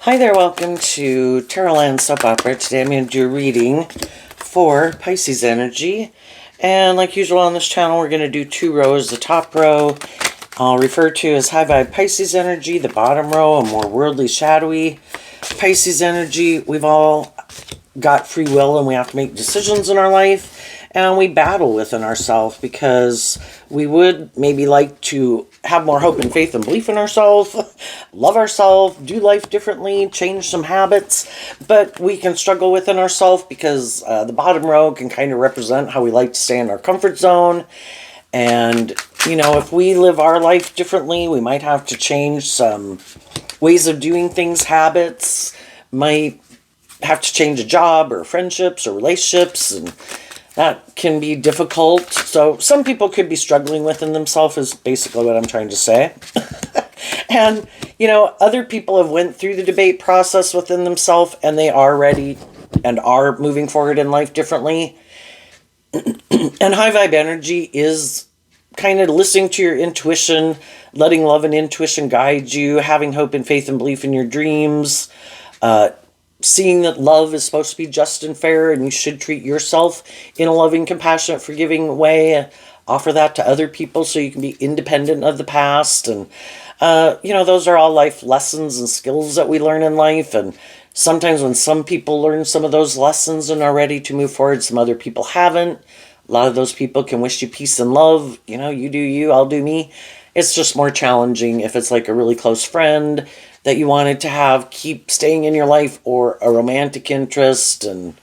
Hi there, welcome to Terraland Soap Opera. Today I'm going to do a reading for Pisces energy. And like usual on this channel, we're going to do two rows. The top row I'll refer to as high vibe Pisces energy. The bottom row, a more worldly, shadowy Pisces energy. We've all got free will and we have to make decisions in our life. And we battle within ourselves because we would maybe like to have more hope and faith and belief in ourselves, love ourselves, do life differently, change some habits. But we can struggle within ourselves because the bottom row can kind of represent how we like to stay in our comfort zone. And, you know, if we live our life differently, we might have to change some ways of doing things, habits, might have to change a job or friendships or relationships, and that can be difficult. So some people could be struggling within themselves is basically what I'm trying to say. And, you know, other people have went through the debate process within themselves and they are ready and are moving forward in life differently. And high vibe energy is kind of listening to your intuition, letting love and intuition guide you, having hope and faith and belief in your dreams, seeing that love is supposed to be just and fair and you should treat yourself in a loving, compassionate, forgiving way. Offer that to other people so you can be independent of the past. And, you know, those are all life lessons and skills that we learn in life. And sometimes when some people learn some of those lessons and are ready to move forward, some other people haven't. A lot of those people can wish you peace and love. You know, you do you, I'll do me. It's just more challenging if it's like a really close friend that you wanted to have keep staying in your life, or a romantic interest, and,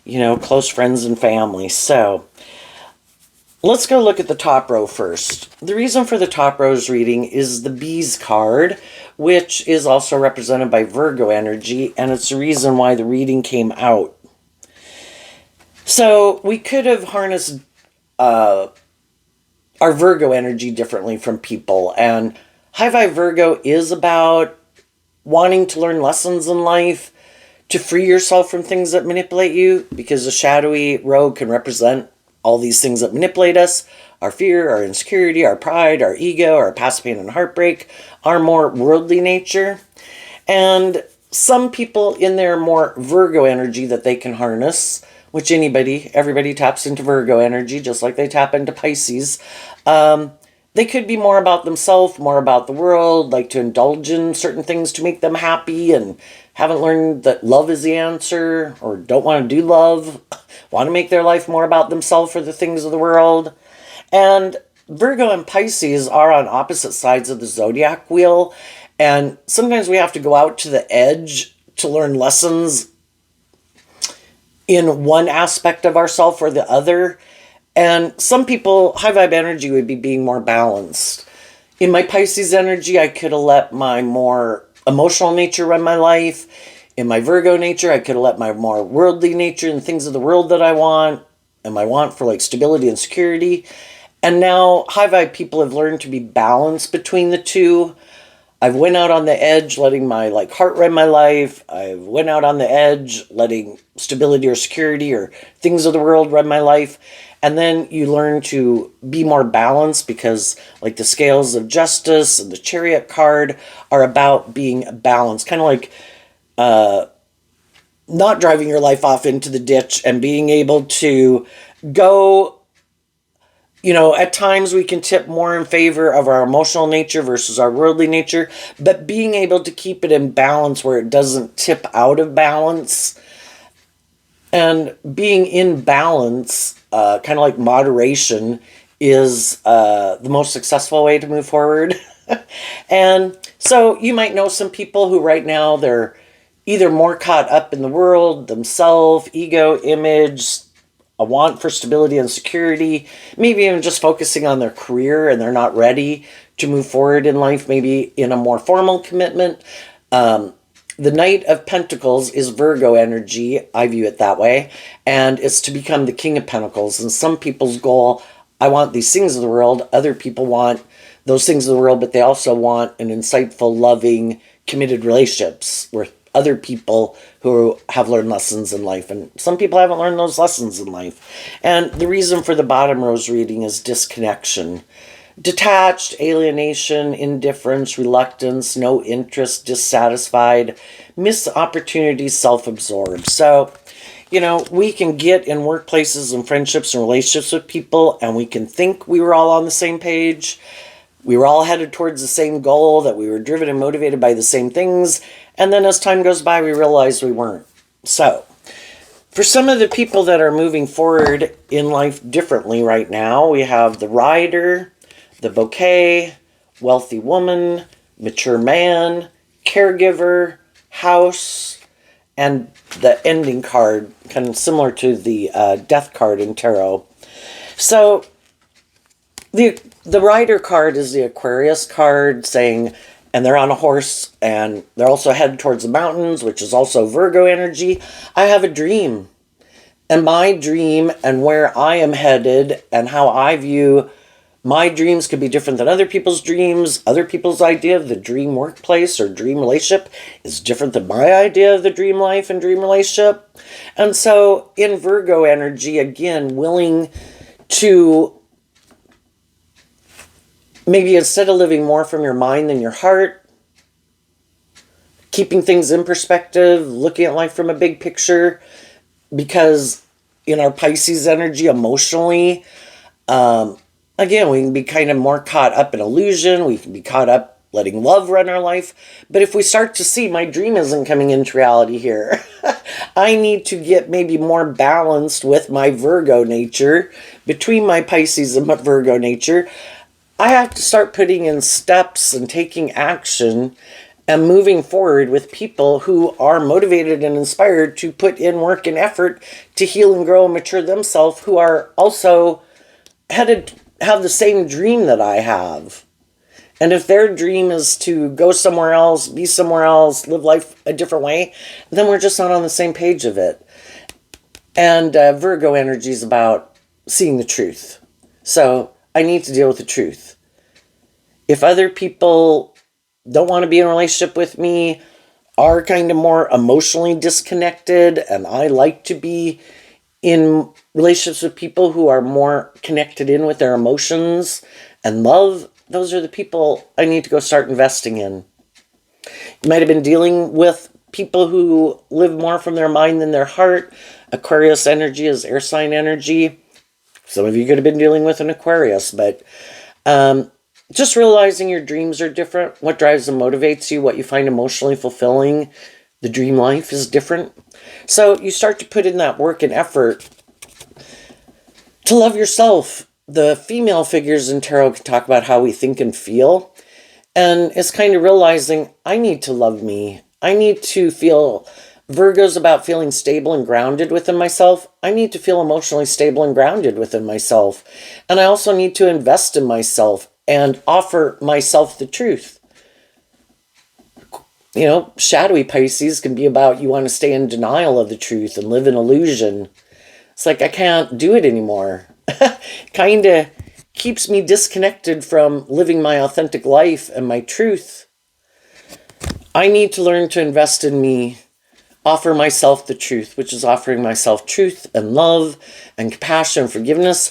you know, close friends and family. So let's go look at the top row first. The reason for the top row's reading is the Bees card, which is also represented by Virgo energy, and it's the reason why the reading came out. So we could have harnessed our Virgo energy differently from people, and high vibe Virgo is about wanting to learn lessons in life, to free yourself from things that manipulate you, because the shadowy row can represent all these things that manipulate us: our fear, our insecurity, our pride, our ego, our past pain and heartbreak, our more worldly nature. And some people in their more Virgo energy that they can harness, which everybody taps into Virgo energy just like they tap into Pisces. They could be more about themselves, more about the world, like to indulge in certain things to make them happy, and haven't learned that love is the answer, or don't want to do love, want to make their life more about themselves or the things of the world. And Virgo and Pisces are on opposite sides of the zodiac wheel, and sometimes we have to go out to the edge to learn lessons in one aspect of ourselves or the other. And some people, high vibe energy would be being more balanced. In my Pisces energy, I could have let my more emotional nature run my life. In my Virgo nature, I could have let my more worldly nature and things of the world that I want, and my want for like stability and security. And now high vibe people have learned to be balanced between the two. I've went out on the edge, letting my heart run my life. I've went out on the edge, letting stability or security or things of the world run my life. And then you learn to be more balanced, because like the scales of justice and the chariot card are about being balanced. Kind of like not driving your life off into the ditch and being able to go. You know, at times we can tip more in favor of our emotional nature versus our worldly nature, but being able to keep it in balance where it doesn't tip out of balance. And being in balance, kind of like moderation, is the most successful way to move forward. And so you might know some people who right now they're either more caught up in the world, themselves, ego, image, a want for stability and security, maybe even just focusing on their career, and they're not ready to move forward in life, maybe in a more formal commitment. The Knight of Pentacles is Virgo energy, I view it that way, and it's to become the King of Pentacles. And some people's goal, I want these things of the world, other people want those things of the world, but they also want an insightful, loving, committed relationships with other people who have learned lessons in life. And some people haven't learned those lessons in life. And the reason for the bottom row's reading is disconnection. detached, alienation, indifference, reluctance, no interest, dissatisfied, missed opportunities, self-absorbed. So, we can get in workplaces and friendships and relationships with people, and we can think we were all on the same page. We were all headed towards the same goal, that we were driven and motivated by the same things. And then as time goes by, we realize we weren't. So, for some of the people that are moving forward in life differently right now, we have the rider, the bouquet, wealthy woman, mature man, caregiver, house, and the ending card, kind of similar to the death card in tarot. So the rider card is the Aquarius card, saying, and they're on a horse, and they're also headed towards the mountains, which is also Virgo energy. I have a dream, and my dream and where I am headed and how I view my dreams could be different than other people's dreams. Other people's idea of the dream workplace or dream relationship is different than my idea of the dream life and dream relationship. And so in Virgo energy, again, willing to maybe instead of living more from your mind than your heart, keeping things in perspective, looking at life from a big picture, because in our Pisces energy, emotionally, again, we can be kind of more caught up in illusion. We can be caught up letting love run our life. But if we start to see my dream isn't coming into reality here, I need to get maybe more balanced with my Virgo nature, between my Pisces and my Virgo nature. I have to start putting in steps and taking action and moving forward with people who are motivated and inspired to put in work and effort to heal and grow and mature themselves, who are also have the same dream that I have. And if their dream is to go somewhere else, be somewhere else, live life a different way, then we're just not on the same page of it. And Virgo energy is about seeing the truth. So I need to deal with the truth. If other people don't want to be in a relationship with me, are kind of more emotionally disconnected, and I like to be in relationships with people who are more connected in with their emotions and love, those are the people I need to go start investing in. You might have been dealing with people who live more from their mind than their heart. Aquarius energy is air sign energy. Some of you could have been dealing with an Aquarius, but just realizing your dreams are different, what drives and motivates you, what you find emotionally fulfilling, the dream life is different. So you start to put in that work and effort to love yourself. The female figures in tarot can talk about how we think and feel. And it's kind of realizing I need to love me. I need to feel, Virgo's about feeling stable and grounded within myself. I need to feel emotionally stable and grounded within myself. And I also need to invest in myself and offer myself the truth. You know, shadowy Pisces can be about you want to stay in denial of the truth and live in illusion. It's like I can't do it anymore. Kind of keeps me disconnected from living my authentic life and my truth. I need to learn to invest in me, offer myself the truth, which is offering myself truth and love and compassion and forgiveness.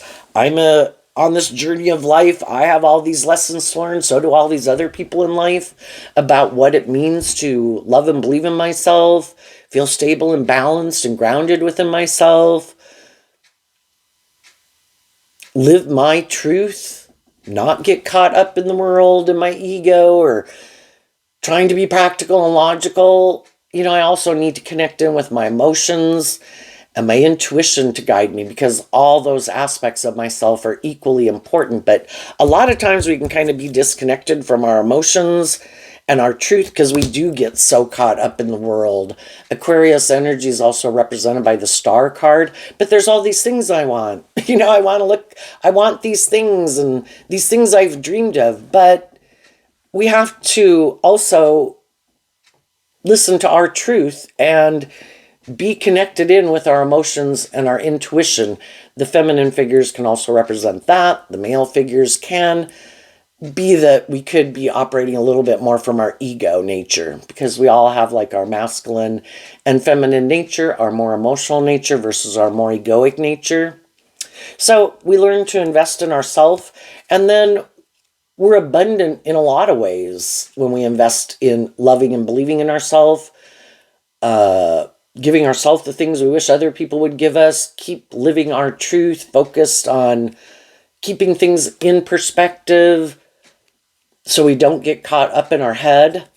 On this journey of life, I have all these lessons to learn. So do all these other people in life about what it means to love and believe in myself, feel stable and balanced and grounded within myself, live my truth, not get caught up in the world and my ego or trying to be practical and logical. You know, I also need to connect in with my emotions and my intuition to guide me, because all those aspects of myself are equally important. But a lot of times we can kind of be disconnected from our emotions and our truth because we do get so caught up in the world. Aquarius energy is also represented by the Star card, but there's all these things I want. You know, I want these things and these things I've dreamed of, but we have to also listen to our truth and be connected in with our emotions and our intuition. The feminine figures can also represent that. The male figures can be that we could be operating a little bit more from our ego nature, because we all have like our masculine and feminine nature, our more emotional nature versus our more egoic nature. So we learn to invest in ourselves, and then we're abundant in a lot of ways when we invest in loving and believing in ourselves, giving ourselves the things we wish other people would give us, keep living our truth, focused on keeping things in perspective so we don't get caught up in our head.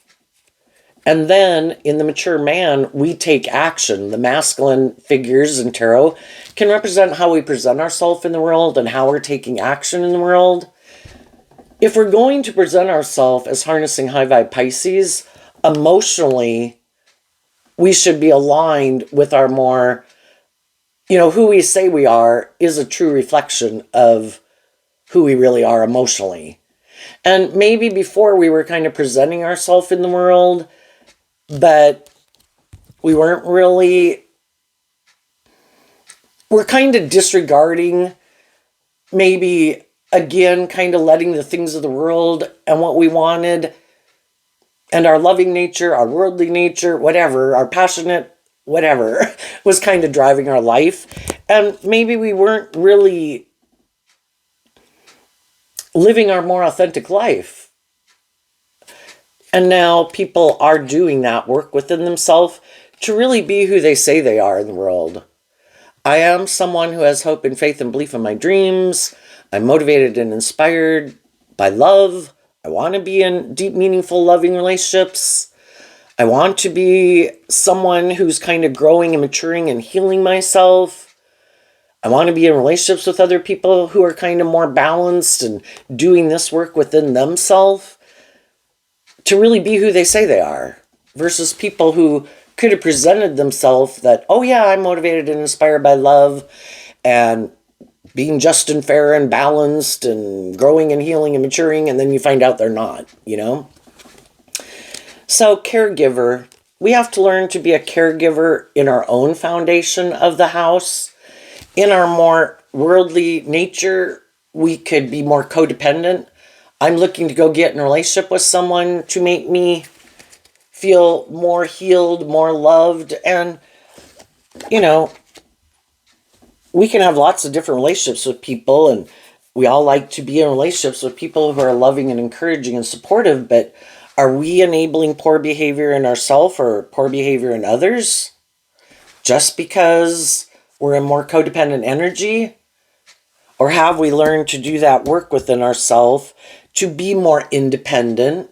And then in the mature man, we take action. The masculine figures in tarot can represent how we present ourselves in the world and how we're taking action in the world. If we're going to present ourselves as harnessing high vibe Pisces, emotionally, we should be aligned with our more, who we say we are is a true reflection of who we really are emotionally. And maybe before we were kind of presenting ourselves in the world, but we're kind of disregarding, maybe again, kind of letting the things of the world and what we wanted and our loving nature, our worldly nature, whatever, our passionate, whatever, was kind of driving our life. And maybe we weren't really living our more authentic life. And now people are doing that work within themselves to really be who they say they are in the world. I am someone who has hope and faith and belief in my dreams. I'm motivated and inspired by love. I want to be in deep, meaningful, loving relationships. I want to be someone who's kind of growing and maturing and healing myself. I want to be in relationships with other people who are kind of more balanced and doing this work within themselves to really be who they say they are, versus people who could have presented themselves that, oh yeah, I'm motivated and inspired by love and being just and fair and balanced and growing and healing and maturing, and then you find out they're not, So caregiver, we have to learn to be a caregiver in our own foundation of the house. In our more worldly nature, we could be more codependent. I'm looking to go get in a relationship with someone to make me feel more healed, more loved. And, we can have lots of different relationships with people, and we all like to be in relationships with people who are loving and encouraging and supportive, but are we enabling poor behavior in ourselves or poor behavior in others just because we're in more codependent energy? Or have we learned to do that work within ourselves to be more independent,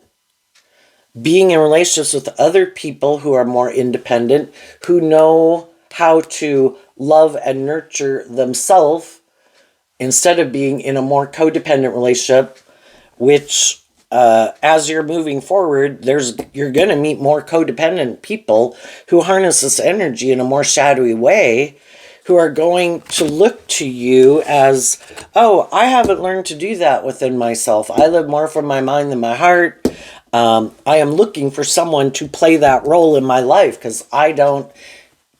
being in relationships with other people who are more independent, who know how to love and nurture themselves instead of being in a more codependent relationship, which as you're moving forward, you're going to meet more codependent people who harness this energy in a more shadowy way, who are going to look to you as, oh, I haven't learned to do that within myself. I live more from my mind than my heart. I am looking for someone to play that role in my life because I don't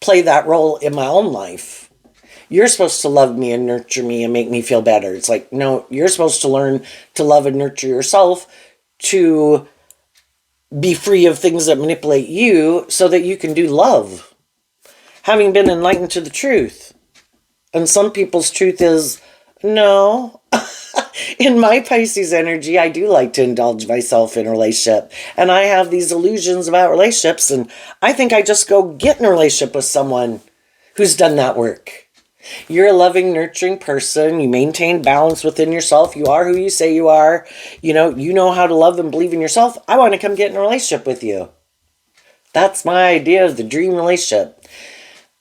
play that role in my own life. You're supposed to love me and nurture me and make me feel better. It's like, no, you're supposed to learn to love and nurture yourself to be free of things that manipulate you so that you can do love. Having been enlightened to the truth. And some people's truth is, no. In my Pisces energy, I do like to indulge myself in a relationship. And I have these illusions about relationships. And I think I just go get in a relationship with someone who's done that work. You're a loving, nurturing person. You maintain balance within yourself. You are who you say you are. You know how to love and believe in yourself. I want to come get in a relationship with you. That's my idea of the dream relationship.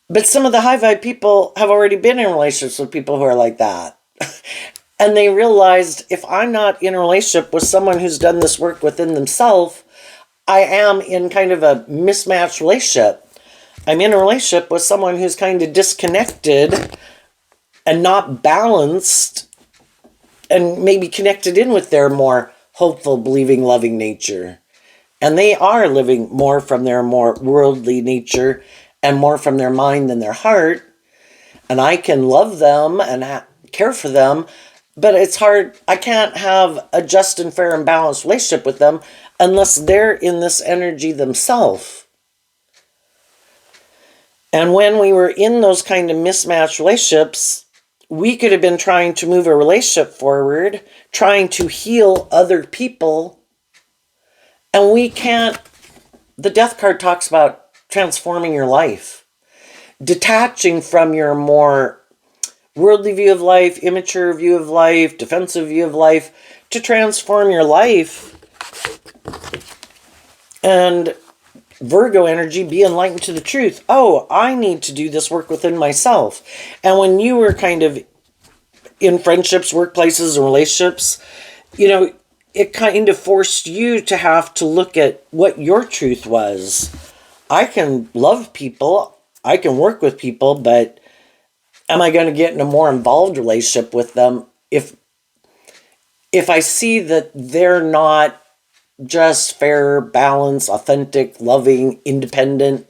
But some of the high vibe people have already been in relationships with people who are like that. And they realized, if I'm not in a relationship with someone who's done this work within themselves, I am in kind of a mismatched relationship. I'm in a relationship with someone who's kind of disconnected and not balanced and maybe connected in with their more hopeful, believing, loving nature. And they are living more from their more worldly nature and more from their mind than their heart. And I can love them and care for them, but it's hard. I can't have a just and fair and balanced relationship with them unless they're in this energy themselves. And when we were in those kind of mismatched relationships, we could have been trying to move a relationship forward, trying to heal other people, and we can't. The death card talks about transforming your life, detaching from your more worldly view of life, immature view of life, defensive view of life, to transform your life. And Virgo energy, be enlightened to the truth. Oh, I need to do this work within myself. And when you were kind of in friendships, workplaces, and relationships, it kind of forced you to have to look at what your truth was. I can love people, I can work with people, but am I going to get in a more involved relationship with them if I see that they're not just fair, balanced, authentic, loving, independent,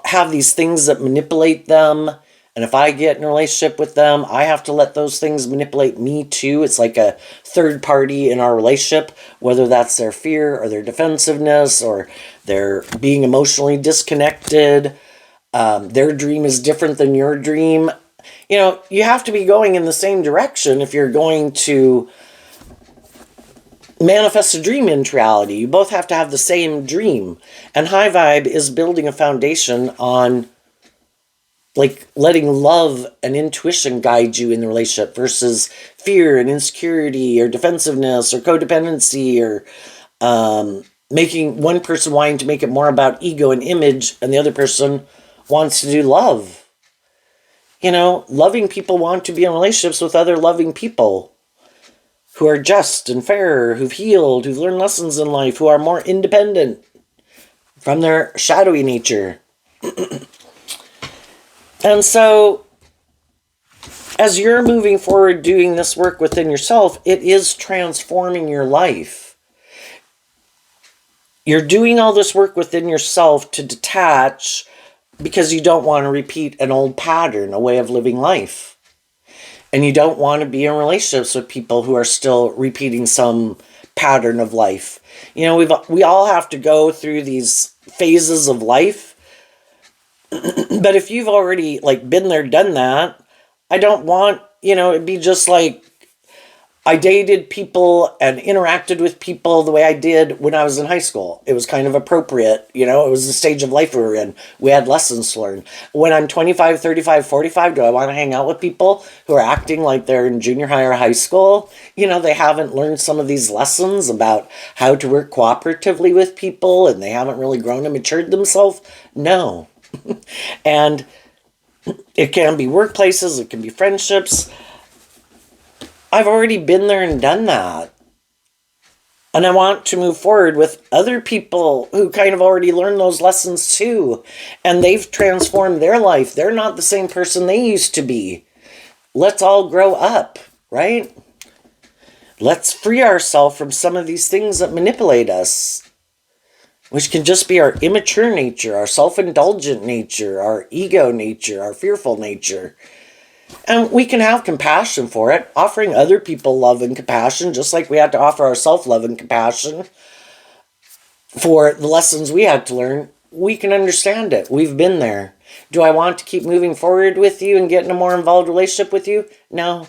have these things that manipulate them? And if I get in a relationship with them, I have to let those things manipulate me too. It's like a third party in our relationship, whether that's their fear or their defensiveness or their being emotionally disconnected. Their dream is different than your dream. You have to be going in the same direction if you're going to manifest a dream into reality. You both have to have the same dream. And High Vibe is building a foundation on letting love and intuition guide you in the relationship versus fear and insecurity or defensiveness or codependency or making one person wanting to make it more about ego and image and the other person wants to do love. Loving people want to be in relationships with other loving people who are just and fair, who've healed, who've learned lessons in life, who are more independent from their shadowy nature. And so, as you're moving forward doing this work within yourself, it is transforming your life. You're doing all this work within yourself to detach because you don't want to repeat an old pattern, a way of living life. And you don't want to be in relationships with people who are still repeating some pattern of life. We all have to go through these phases of life. But if you've already been there, done that, I don't want, it'd be just like I dated people and interacted with people the way I did when I was in high school. It was kind of appropriate, it was the stage of life we were in. We had lessons to learn. When I'm 25, 35, 45, do I want to hang out with people who are acting like they're in junior high or high school? They haven't learned some of these lessons about how to work cooperatively with people and they haven't really grown and matured themselves? No. And it can be workplaces, it can be friendships. I've already been there and done that. And I want to move forward with other people who kind of already learned those lessons too. And they've transformed their life. They're not the same person they used to be. Let's all grow up, right? Let's free ourselves from some of these things that manipulate us, which can just be our immature nature, our self-indulgent nature, our ego nature, our fearful nature. And we can have compassion for it, offering other people love and compassion, just like we had to offer ourselves love and compassion for the lessons we had to learn. We can understand it. We've been there. Do I want to keep moving forward with you and get in a more involved relationship with you? No.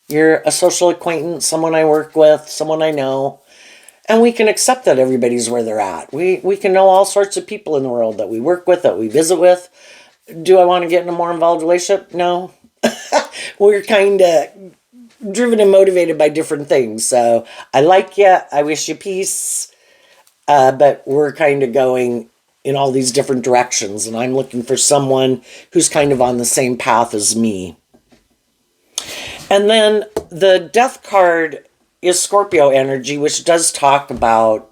You're a social acquaintance, someone I work with, someone I know. And we can accept that everybody's where they're at. We can know all sorts of people in the world that we work with, that we visit with. Do I want to get in a more involved relationship? No. We're kind of driven and motivated by different things. So I like you. I wish you peace. But we're kind of going in all these different directions. And I'm looking for someone who's kind of on the same path as me. And then the death card is Scorpio energy, which does talk about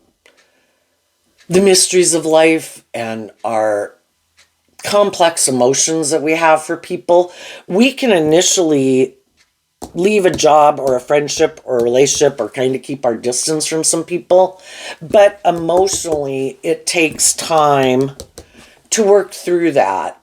the mysteries of life and our complex emotions that we have for people. We can initially leave a job or a friendship or a relationship or kind of keep our distance from some people, but emotionally it takes time to work through that.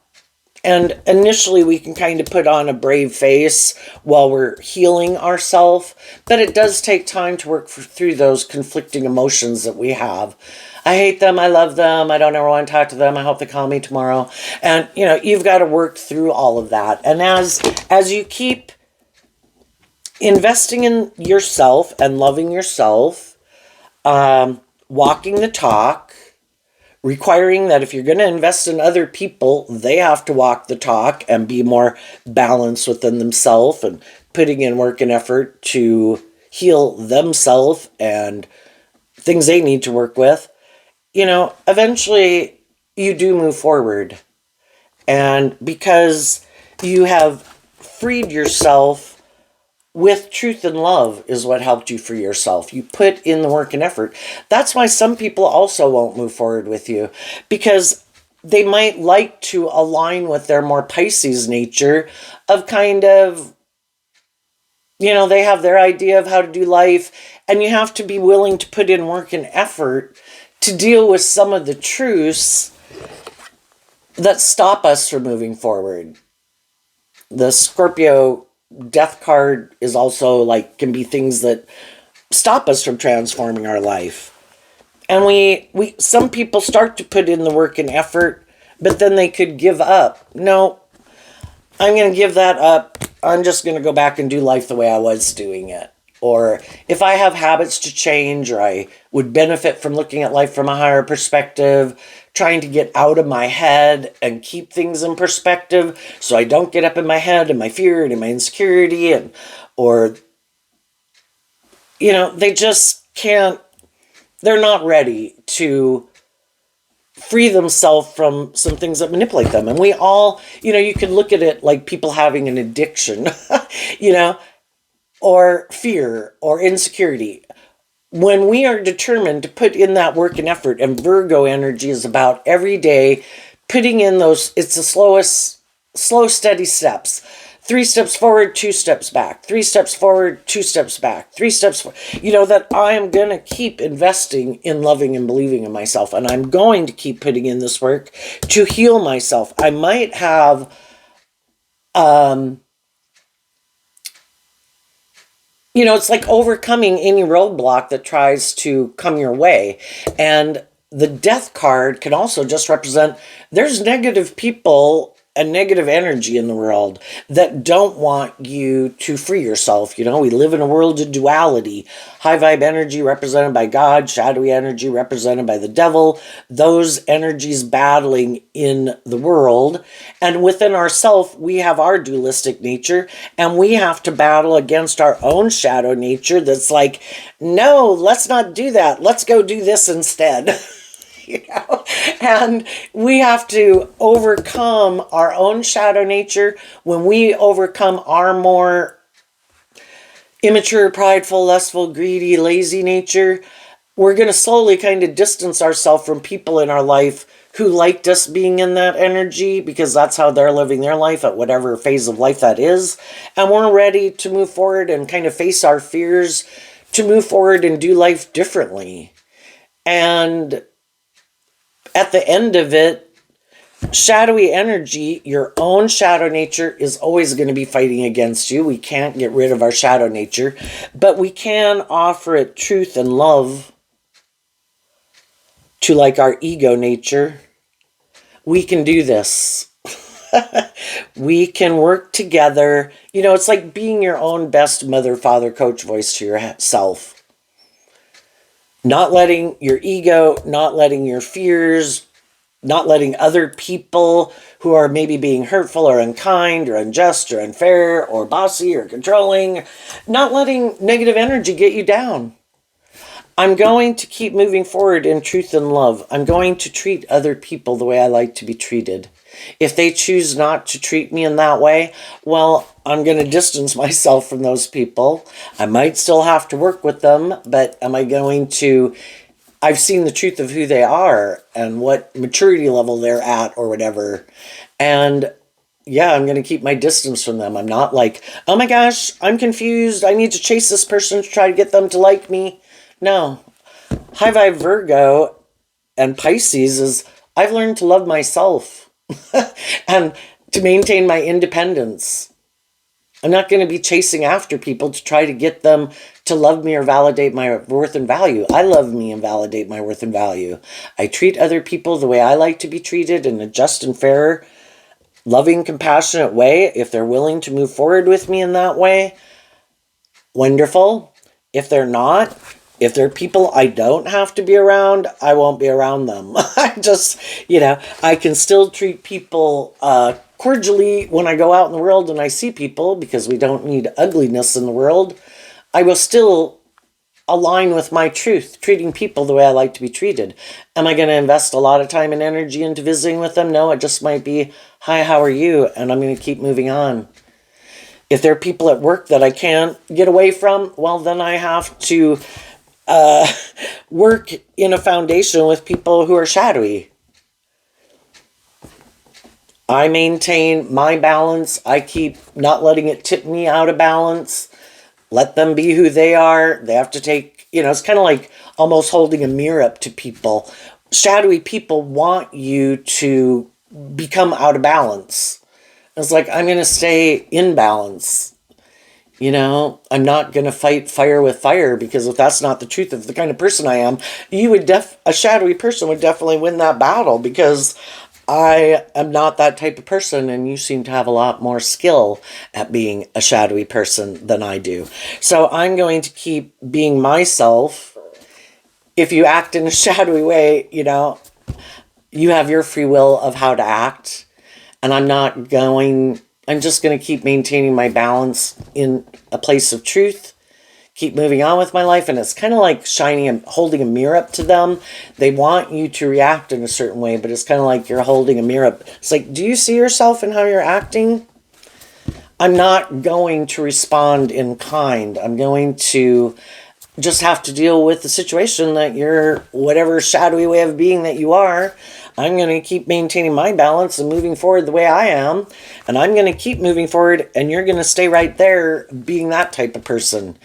And initially we can kind of put on a brave face while we're healing ourselves, but it does take time to work through those conflicting emotions that we have. I hate them, I love them, I don't ever want to talk to them, I hope they call me tomorrow. And you've got to work through all of that. And as you keep investing in yourself and loving yourself, walking the talk, requiring that if you're going to invest in other people, they have to walk the talk and be more balanced within themselves and putting in work and effort to heal themselves and things they need to work with, eventually you do move forward. And because you have freed yourself with truth and love is what helped you free yourself. You put in the work and effort. That's why some people also won't move forward with you, because they might like to align with their more Pisces nature of kind of, they have their idea of how to do life, and you have to be willing to put in work and effort to deal with some of the truths that stop us from moving forward. The Scorpio death card is also can be things that stop us from transforming our life. And we some people start to put in the work and effort, but then they could give up. No, I'm going to give that up. I'm just going to go back and do life the way I was doing it. Or if I have habits to change, or I would benefit from looking at life from a higher perspective, trying to get out of my head and keep things in perspective so I don't get up in my head and my fear and my insecurity or they just can't, they're not ready to free themselves from some things that manipulate them. And we all, you could look at it like people having an addiction, or fear or insecurity. When we are determined to put in that work and effort, and Virgo energy is about every day putting in those, it's the slow, steady steps. 3 steps forward, 2 steps back. 3 steps forward, 2 steps back. 3 steps forward. That I am going to keep investing in loving and believing in myself. And I'm going to keep putting in this work to heal myself. I might have it's like overcoming any roadblock that tries to come your way. And the death card can also just represent there's negative people and negative energy in the world that don't want you to free yourself. We live in a world of duality. High vibe energy represented by God, shadowy energy represented by the devil, those energies battling in the world. And within ourself, we have our dualistic nature, and we have to battle against our own shadow nature that's like, no, let's not do that. Let's go do this instead. And we have to overcome our own shadow nature. When we overcome our more immature, prideful, lustful, greedy, lazy nature, we're going to slowly kind of distance ourselves from people in our life who liked us being in that energy, because that's how they're living their life at whatever phase of life that is. And we're ready to move forward and kind of face our fears, to move forward and do life differently. And at the end of it, shadowy energy, your own shadow nature, is always going to be fighting against you. We can't get rid of our shadow nature, but we can offer it truth and love to our ego nature. We can do this. We can work together. It's like being your own best mother, father, coach voice to yourself. Not letting your ego, not letting your fears, not letting other people who are maybe being hurtful or unkind or unjust or unfair or bossy or controlling, not letting negative energy get you down. I'm going to keep moving forward in truth and love. I'm going to treat other people the way I like to be treated. If they choose not to treat me in that way, well, I'm going to distance myself from those people. I might still have to work with them, but am I going to... I've seen the truth of who they are and what maturity level they're at or whatever. And yeah, I'm going to keep my distance from them. I'm not like, oh my gosh, I'm confused. I need to chase this person to try to get them to like me. No. High vibe Virgo and Pisces is, I've learned to love myself. And to maintain my independence. I'm not going to be chasing after people to try to get them to love me or validate my worth and value. I love me and validate my worth and value. I treat other people the way I like to be treated, in a just and fair, loving, compassionate way. If they're willing to move forward with me in that way, wonderful. If they're not, if they're people I don't have to be around, I won't be around them. I just, I can still treat people cordially when I go out in the world and I see people, because we don't need ugliness in the world. I will still align with my truth, treating people the way I like to be treated. Am I going to invest a lot of time and energy into visiting with them? No, it just might be, hi, how are you? And I'm going to keep moving on. If there are people at work that I can't get away from, well, then I have to work in a foundation with people who are shadowy. I maintain my balance. I keep not letting it tip me out of balance. Let them be who they are. They have to take, it's kind of like almost holding a mirror up to people. Shadowy people want you to become out of balance. It's like, I'm going to stay in balance. I'm not going to fight fire with fire, because if that's not the truth of the kind of person I am, a shadowy person would definitely win that battle, because I am not that type of person, and you seem to have a lot more skill at being a shadowy person than I do. So I'm going to keep being myself. If you act in a shadowy way, you have your free will of how to act. And I'm just going to keep maintaining my balance in a place of truth, keep moving on with my life. And it's kind of like holding a mirror up to them. They want you to react in a certain way, but it's kind of like you're holding a mirror up. It's like, do you see yourself in how you're acting? I'm not going to respond in kind. I'm going to just have to deal with the situation that you're, whatever shadowy way of being that you are. I'm going to keep maintaining my balance and moving forward the way I am. And I'm going to keep moving forward, and you're going to stay right there being that type of person.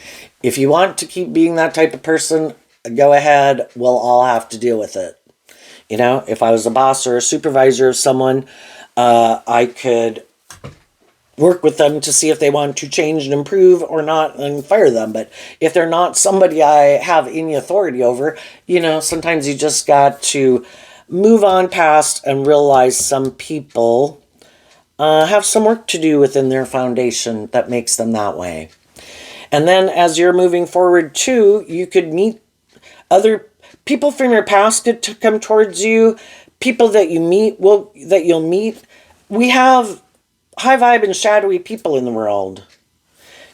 If you want to keep being that type of person, go ahead. We'll all have to deal with it. If I was a boss or a supervisor of someone, I could work with them to see if they want to change and improve or not, and fire them. But if they're not somebody I have any authority over, sometimes you just got to move on past and realize some people have some work to do within their foundation that makes them that way. And then as you're moving forward too, you could meet other people from your past to come towards you. People that you'll meet. We have high vibe and shadowy people in the world.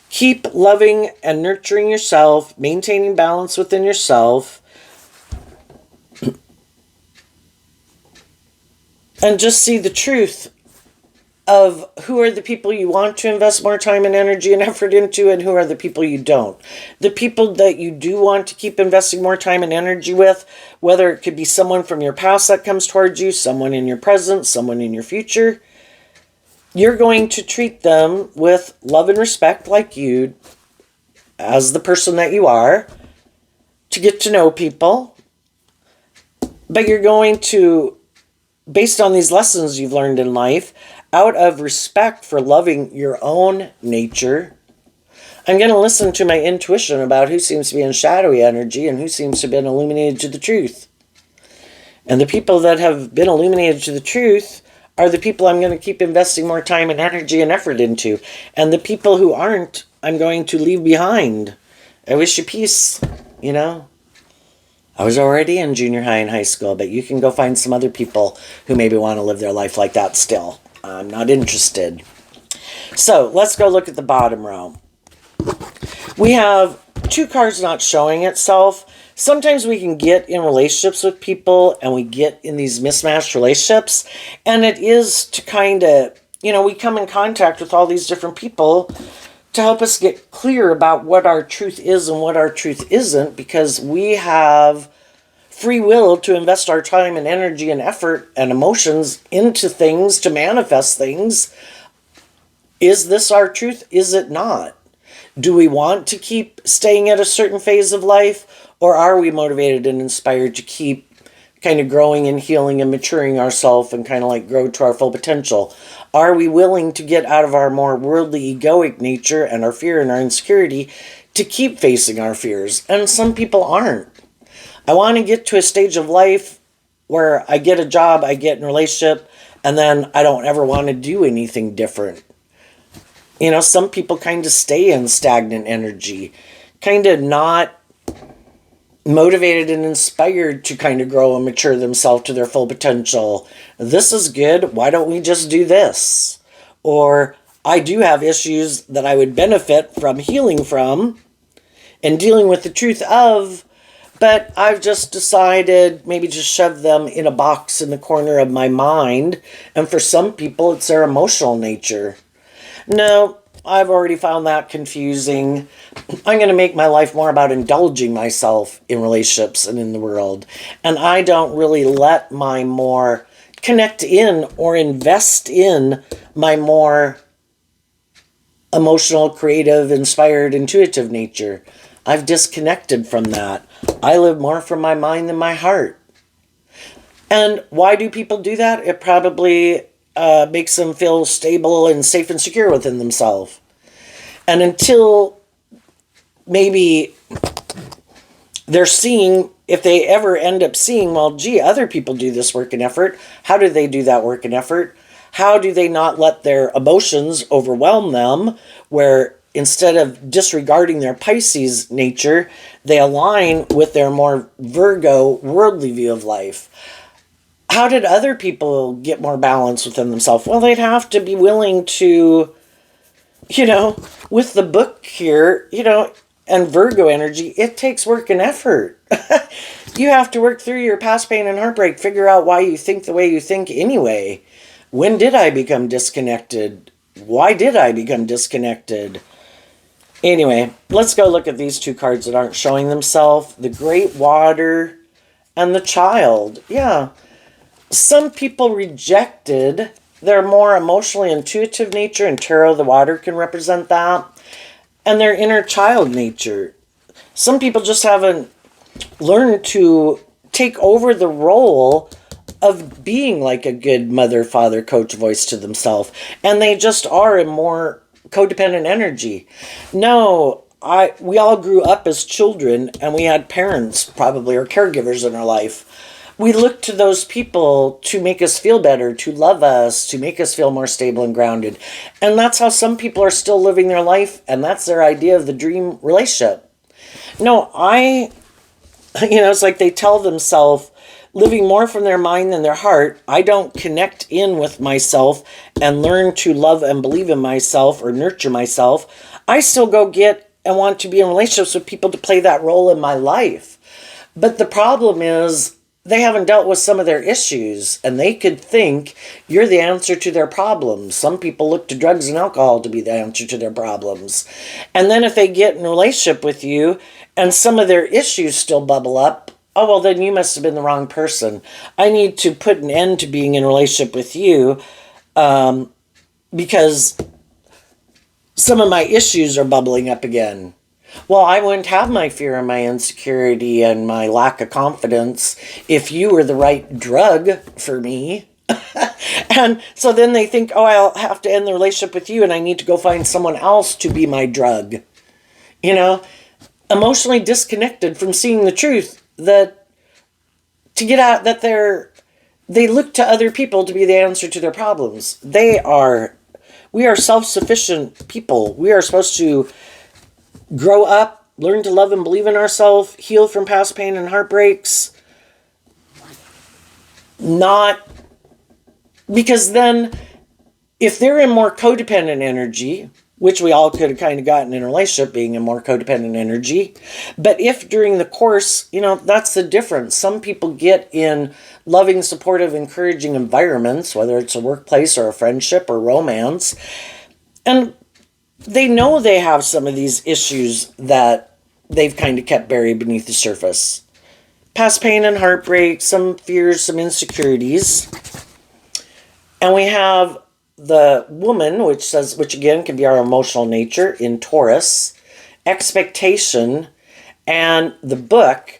Keep loving and nurturing yourself, maintaining balance within yourself. And just see the truth of who are the people you want to invest more time and energy and effort into, and who are the people you don't. The people that you do want to keep investing more time and energy with, whether it could be someone from your past that comes towards you, someone in your present, someone in your future, you're going to treat them with love and respect, like you, as the person that you are, to get to know people. But you're going to, based on these lessons you've learned in life, out of respect for loving your own nature, I'm going to listen to my intuition about who seems to be in shadowy energy and who seems to have been illuminated to the truth. And the people that have been illuminated to the truth are the people I'm going to keep investing more time and energy and effort into. And the people who aren't, I'm going to leave behind. I wish you peace, I was already in junior high and high school, but you can go find some other people who maybe want to live their life like that still. I'm not interested. So let's go look at the bottom row. We have 2 cards not showing itself. Sometimes we can get in relationships with people and we get in these mismatched relationships. And it is to kind of, we come in contact with all these different people to help us get clear about what our truth is and what our truth isn't, because we have free will to invest our time and energy and effort and emotions into things, to manifest things. Is this our truth? Is it not? Do we want to keep staying at a certain phase of life, or are we motivated and inspired to keep kind of growing and healing and maturing ourselves and kind of like grow to our full potential? Are we willing to get out of our more worldly egoic nature and our fear and our insecurity to keep facing our fears? And some people aren't. I want to get to a stage of life where I get a job, I get in a relationship, and then I don't ever want to do anything different. You know, some people kind of stay in stagnant energy, kind of not motivated and inspired to kind of grow and mature themselves to their full potential. This is good. Why don't we just do this? Or I do have issues that I would benefit from healing from and dealing with the truth of, but I've just decided maybe just shove them in a box in the corner of my mind. And for some people, it's their emotional nature. No, I've already found that confusing. I'm going to make my life more about indulging myself in relationships and in the world. And I don't really let my more connect in or invest in my more emotional, creative, inspired, intuitive nature. I've disconnected from that. I live more from my mind than my heart. And why do people do that? It probably makes them feel stable and safe and secure within themselves. And until maybe they're seeing, if they ever end up seeing, well, gee, other people do this work and effort. How do they do that work and effort? How do they not let their emotions overwhelm them, where instead of disregarding their Pisces nature, they align with their more Virgo worldly view of life? How did other people get more balance within themselves? Well, they'd have to be willing to, with the book here, and Virgo energy, it takes work and effort. You have to work through your past pain and heartbreak, figure out why you think the way you think anyway. When did I become disconnected? Why did I become disconnected? Anyway, let's go look at these two cards that aren't showing themselves. The Great Water and the Child. Yeah. Some people rejected their more emotionally intuitive nature, and Tarot the Water can represent that, and their inner child nature. Some people just haven't learned to take over the role of being like a good mother, father, coach, voice to themselves, and they just are in more codependent energy. No, we all grew up as children, and we had parents probably or caregivers in our life. We look to those people to make us feel better, to love us, to make us feel more stable and grounded. And that's how some people are still living their life, and that's their idea of the dream relationship. No, it's like they tell themselves, living more from their mind than their heart, I don't connect in with myself and learn to love and believe in myself or nurture myself. I still go get and want to be in relationships with people to play that role in my life. But the problem is, they haven't dealt with some of their issues, and they could think you're the answer to their problems. Some people look to drugs and alcohol to be the answer to their problems. And then if they get in a relationship with you and some of their issues still bubble up, oh, well, then you must have been the wrong person. I need to put an end to being in a relationship with you because some of my issues are bubbling up again. Well, I wouldn't have my fear and my insecurity and my lack of confidence if you were the right drug for me. And so then they think, oh, I'll have to end the relationship with you and I need to go find someone else to be my drug. Emotionally disconnected from seeing the truth that to get out that they look to other people to be the answer to their problems. We are self-sufficient people. We are supposed to grow up, learn to love and believe in ourselves, heal from past pain and heartbreaks. Not because then if they're in more codependent energy, which we all could have kind of gotten in a relationship being in more codependent energy, but if during the course, that's the difference. Some people get in loving, supportive, encouraging environments, whether it's a workplace or a friendship or romance, and they know they have some of these issues that they've kind of kept buried beneath the surface. Past pain and heartbreak, some fears, some insecurities. And we have the woman, which again can be our emotional nature in Taurus, expectation, and the book.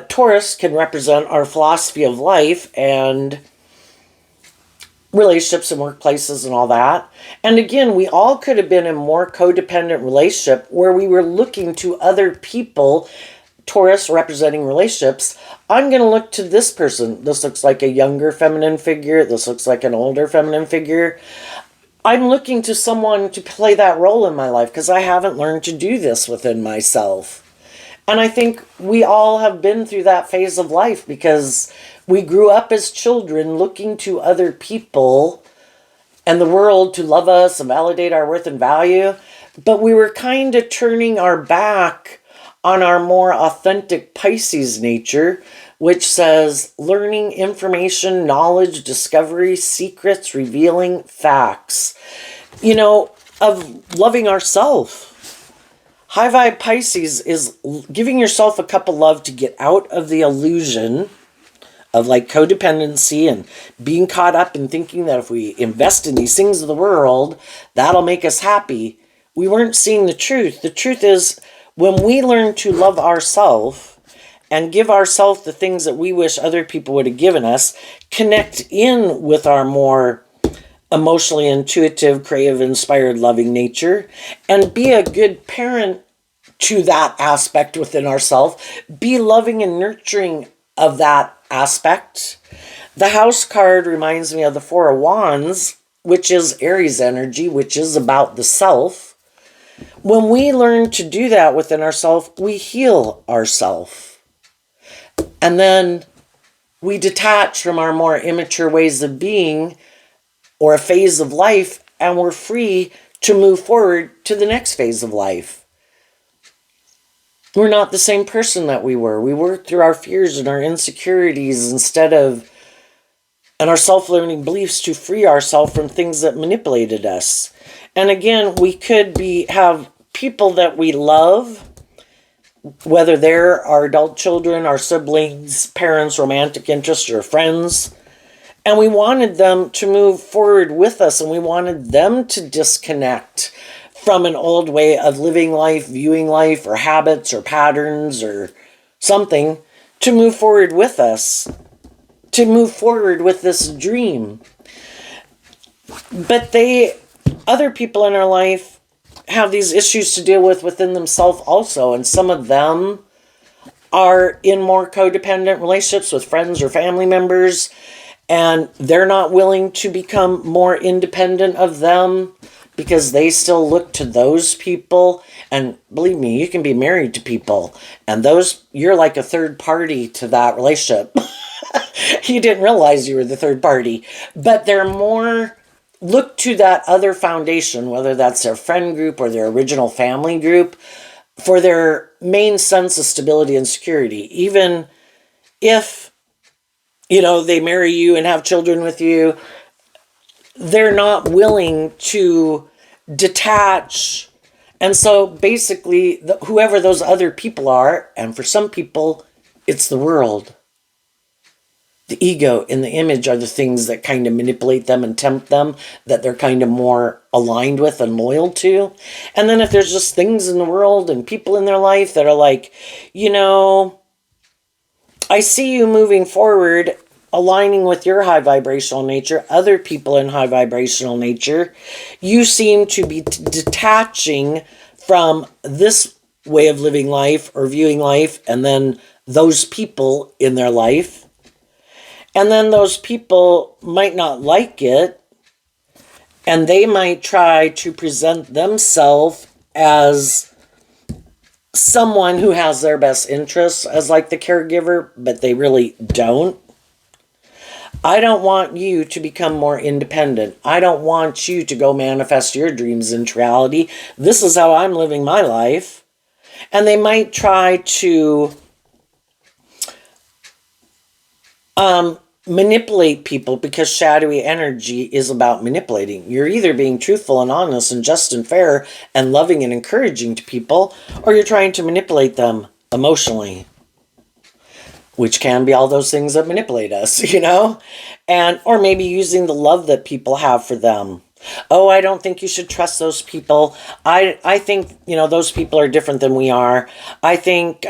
Taurus can represent our philosophy of life and relationships and workplaces and all that. And again, we all could have been in more codependent relationship where we were looking to other people. Taurus representing relationships. I'm going to look to this person. This looks like a younger feminine figure. This looks like an older feminine figure. I'm looking to someone to play that role in my life because I haven't learned to do this within myself. And I think we all have been through that phase of life because we grew up as children looking to other people and the world to love us and validate our worth and value. But we were kind of turning our back on our more authentic Pisces nature, which says learning, information, knowledge, discovery, secrets, revealing facts, of loving ourselves. High vibe Pisces is giving yourself a cup of love to get out of the illusion of like codependency and being caught up in thinking that if we invest in these things of the world, that'll make us happy. We weren't seeing the truth. The truth is when we learn to love ourselves and give ourselves the things that we wish other people would have given us, connect in with our more emotionally intuitive, creative, inspired, loving nature, and be a good parent to that aspect within ourselves. Be loving and nurturing of that aspect. The house card reminds me of the Four of Wands, which is Aries energy, which is about the self. When we learn to do that within ourselves, we heal ourselves. And then we detach from our more immature ways of being or a phase of life, and we're free to move forward to the next phase of life. We're not the same person that we were. We worked through our fears and our insecurities and our self-limiting beliefs to free ourselves from things that manipulated us. And again, we could have people that we love, whether they're our adult children, our siblings, parents, romantic interests, or friends. And we wanted them to move forward with us, and we wanted them to disconnect from an old way of living life, viewing life, or habits, or patterns, or something, to move forward with us, to move forward with this dream. But other people in our life have these issues to deal with within themselves also, and some of them are in more codependent relationships with friends or family members, and they're not willing to become more independent of them because they still look to those people. And believe me, you can be married to people, and you're like a third party to that relationship. You didn't realize you were the third party, but they're more look to that other foundation, whether that's their friend group or their original family group, for their main sense of stability and security. Even if they marry you and have children with you, they're not willing to detach. And so basically, whoever those other people are, and for some people, it's the world. The ego and the image are the things that kind of manipulate them and tempt them, that they're kind of more aligned with and loyal to. And then if there's just things in the world and people in their life that are like, I see you moving forward, aligning with your high vibrational nature, other people in high vibrational nature, you seem to be detaching from this way of living life or viewing life, and then those people in their life. And then those people might not like it, and they might try to present themselves as someone who has their best interests as like the caregiver, but they really don't. I don't want you to become more independent. I don't want you to go manifest your dreams into reality. This is how I'm living my life. And they might try to manipulate people, because shadowy energy is about manipulating. You're either being truthful and honest and just and fair and loving and encouraging to people, or you're trying to manipulate them emotionally, which can be all those things that manipulate us, or maybe using the love that people have for them. Oh, I don't think you should trust those people. I think, those people are different than we are. I think,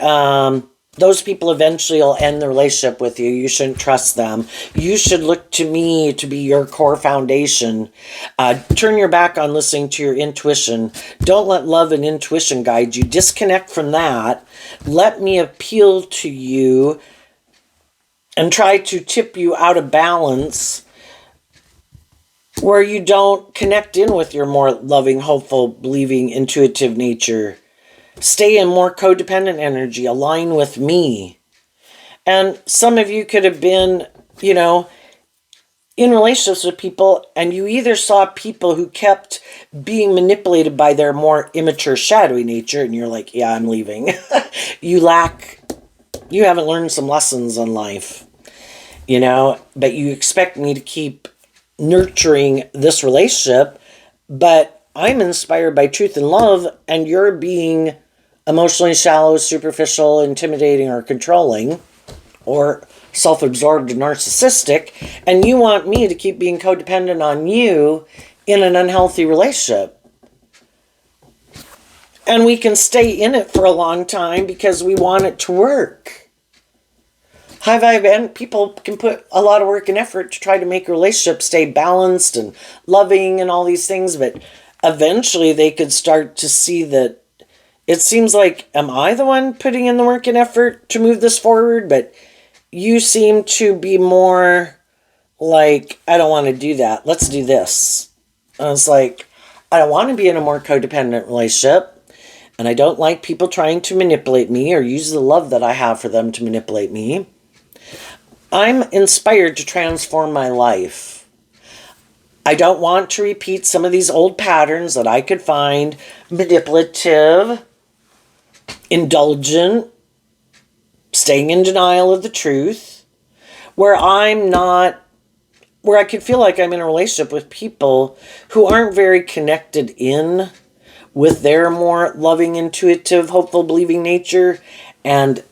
those people eventually will end the relationship with you. You shouldn't trust them. You should look to me to be your core foundation. Turn your back on listening to your intuition. Don't let love and intuition guide you. Disconnect from that. Let me appeal to you and try to tip you out of balance where you don't connect in with your more loving, hopeful, believing, intuitive nature. Stay in more codependent energy. Align with me. And some of you could have been, in relationships with people, and you either saw people who kept being manipulated by their more immature, shadowy nature, and you're like, yeah, I'm leaving. You haven't learned some lessons in life, but you expect me to keep nurturing this relationship, but I'm inspired by truth and love, and you're being emotionally shallow, superficial, intimidating, or controlling, or self-absorbed and narcissistic, and you want me to keep being codependent on you in an unhealthy relationship. And we can stay in it for a long time because we want it to work. High vibe and people can put a lot of work and effort to try to make a relationship stay balanced and loving and all these things, but eventually they could start to see that it seems like, am I the one putting in the work and effort to move this forward? But you seem to be more like, I don't want to do that. Let's do this. And it's like, I don't want to be in a more codependent relationship. And I don't like people trying to manipulate me or use the love that I have for them to manipulate me. I'm inspired to transform my life. I don't want to repeat some of these old patterns that I could find manipulative, indulgent, staying in denial of the truth, where I could feel like I'm in a relationship with people who aren't very connected in with their more loving, intuitive, hopeful, believing nature, and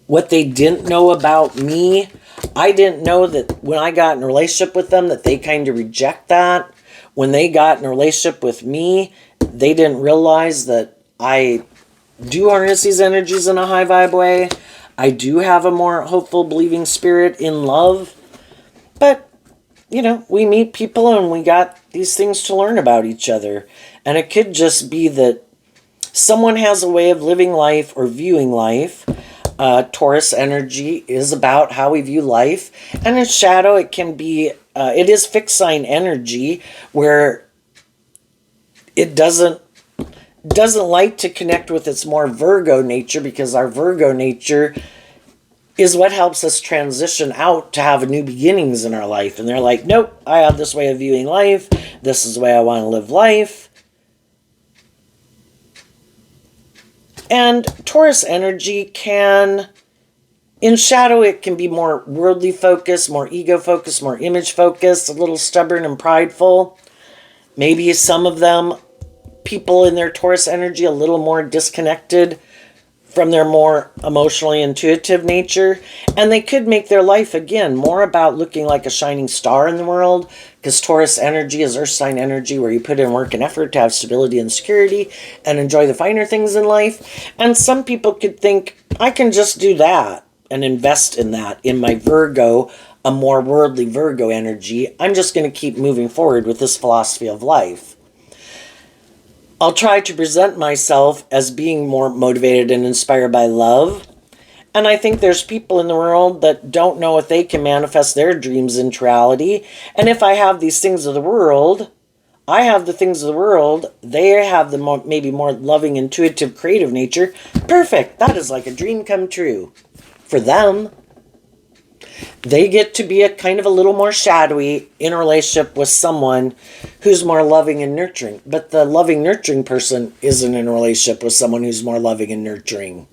what they didn't know about me. I didn't know that when I got in a relationship with them that they kind of reject that. When they got in a relationship with me, they didn't realize that I do harness these energies in a high vibe way. I do have a more hopeful, believing spirit in love. But, we meet people and we got these things to learn about each other. And it could just be that someone has a way of living life or viewing life. Taurus energy is about how we view life. And in shadow, it can be, it is fixed sign energy where it doesn't like to connect with its more Virgo nature, because our Virgo nature is what helps us transition out to have new beginnings in our life. And they're like, nope, I have this way of viewing life. This is the way I want to live life. And Taurus energy can, in shadow, it can be more worldly focused, more ego focused, more image focused, a little stubborn and prideful. Maybe some of them, people in their Taurus energy, a little more disconnected from their more emotionally intuitive nature. And they could make their life, again, more about looking like a shining star in the world, because Taurus energy is earth sign energy where you put in work and effort to have stability and security and enjoy the finer things in life. And some people could think, I can just do that and invest in that in my Virgo, a more worldly Virgo energy. I'm just going to keep moving forward with this philosophy of life. I'll try to present myself as being more motivated and inspired by love. And I think there's people in the world that don't know if they can manifest their dreams into reality. And if I have these things of the world, I have the things of the world, they have the maybe more loving, intuitive, creative nature. Perfect. That is like a dream come true for them. They get to be a kind of a little more shadowy in a relationship with someone who's more loving and nurturing. But the loving, nurturing person isn't in a relationship with someone who's more loving and nurturing.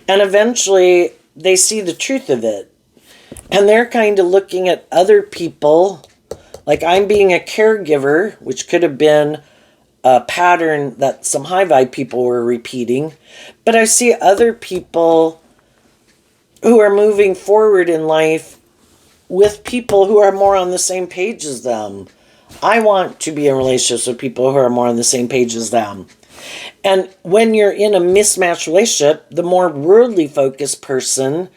And eventually they see the truth of it. And they're kind of looking at other people, like I'm being a caregiver, which could have been a pattern that some high vibe people were repeating. But I see other people who are moving forward in life with people who are more on the same page as them. I want to be in relationships with people who are more on the same page as them. And when you're in a mismatched relationship, the more worldly focused person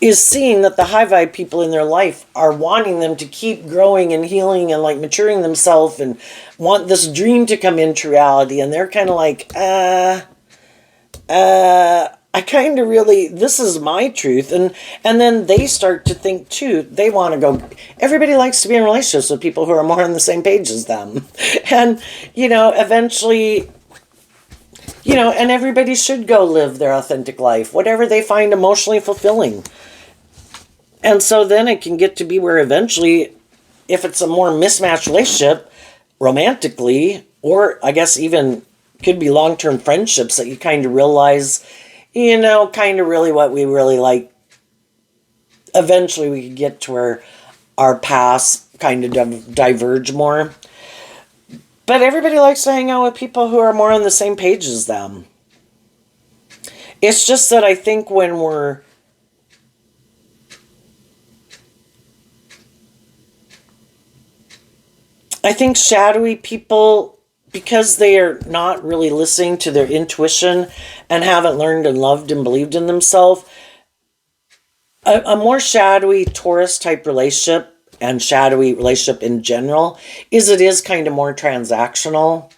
is seeing that the high vibe people in their life are wanting them to keep growing and healing and like maturing themselves and want this dream to come into reality. And they're kind of like, I kind of really, this is my truth. And then they start to think too, they want to go, everybody likes to be in relationships with people who are more on the same page as them. And, eventually, and everybody should go live their authentic life, whatever they find emotionally fulfilling. And so then it can get to be where eventually, if it's a more mismatched relationship, romantically, or I guess even could be long-term friendships, that you kind of realize, kind of really what we really like. Eventually we could get to where our paths kind of diverge more. But everybody likes to hang out with people who are more on the same page as them. It's just that I think when we're shadowy people, because they are not really listening to their intuition and haven't learned and loved and believed in themselves, a more shadowy Taurus type relationship and shadowy relationship in general is kind of more transactional.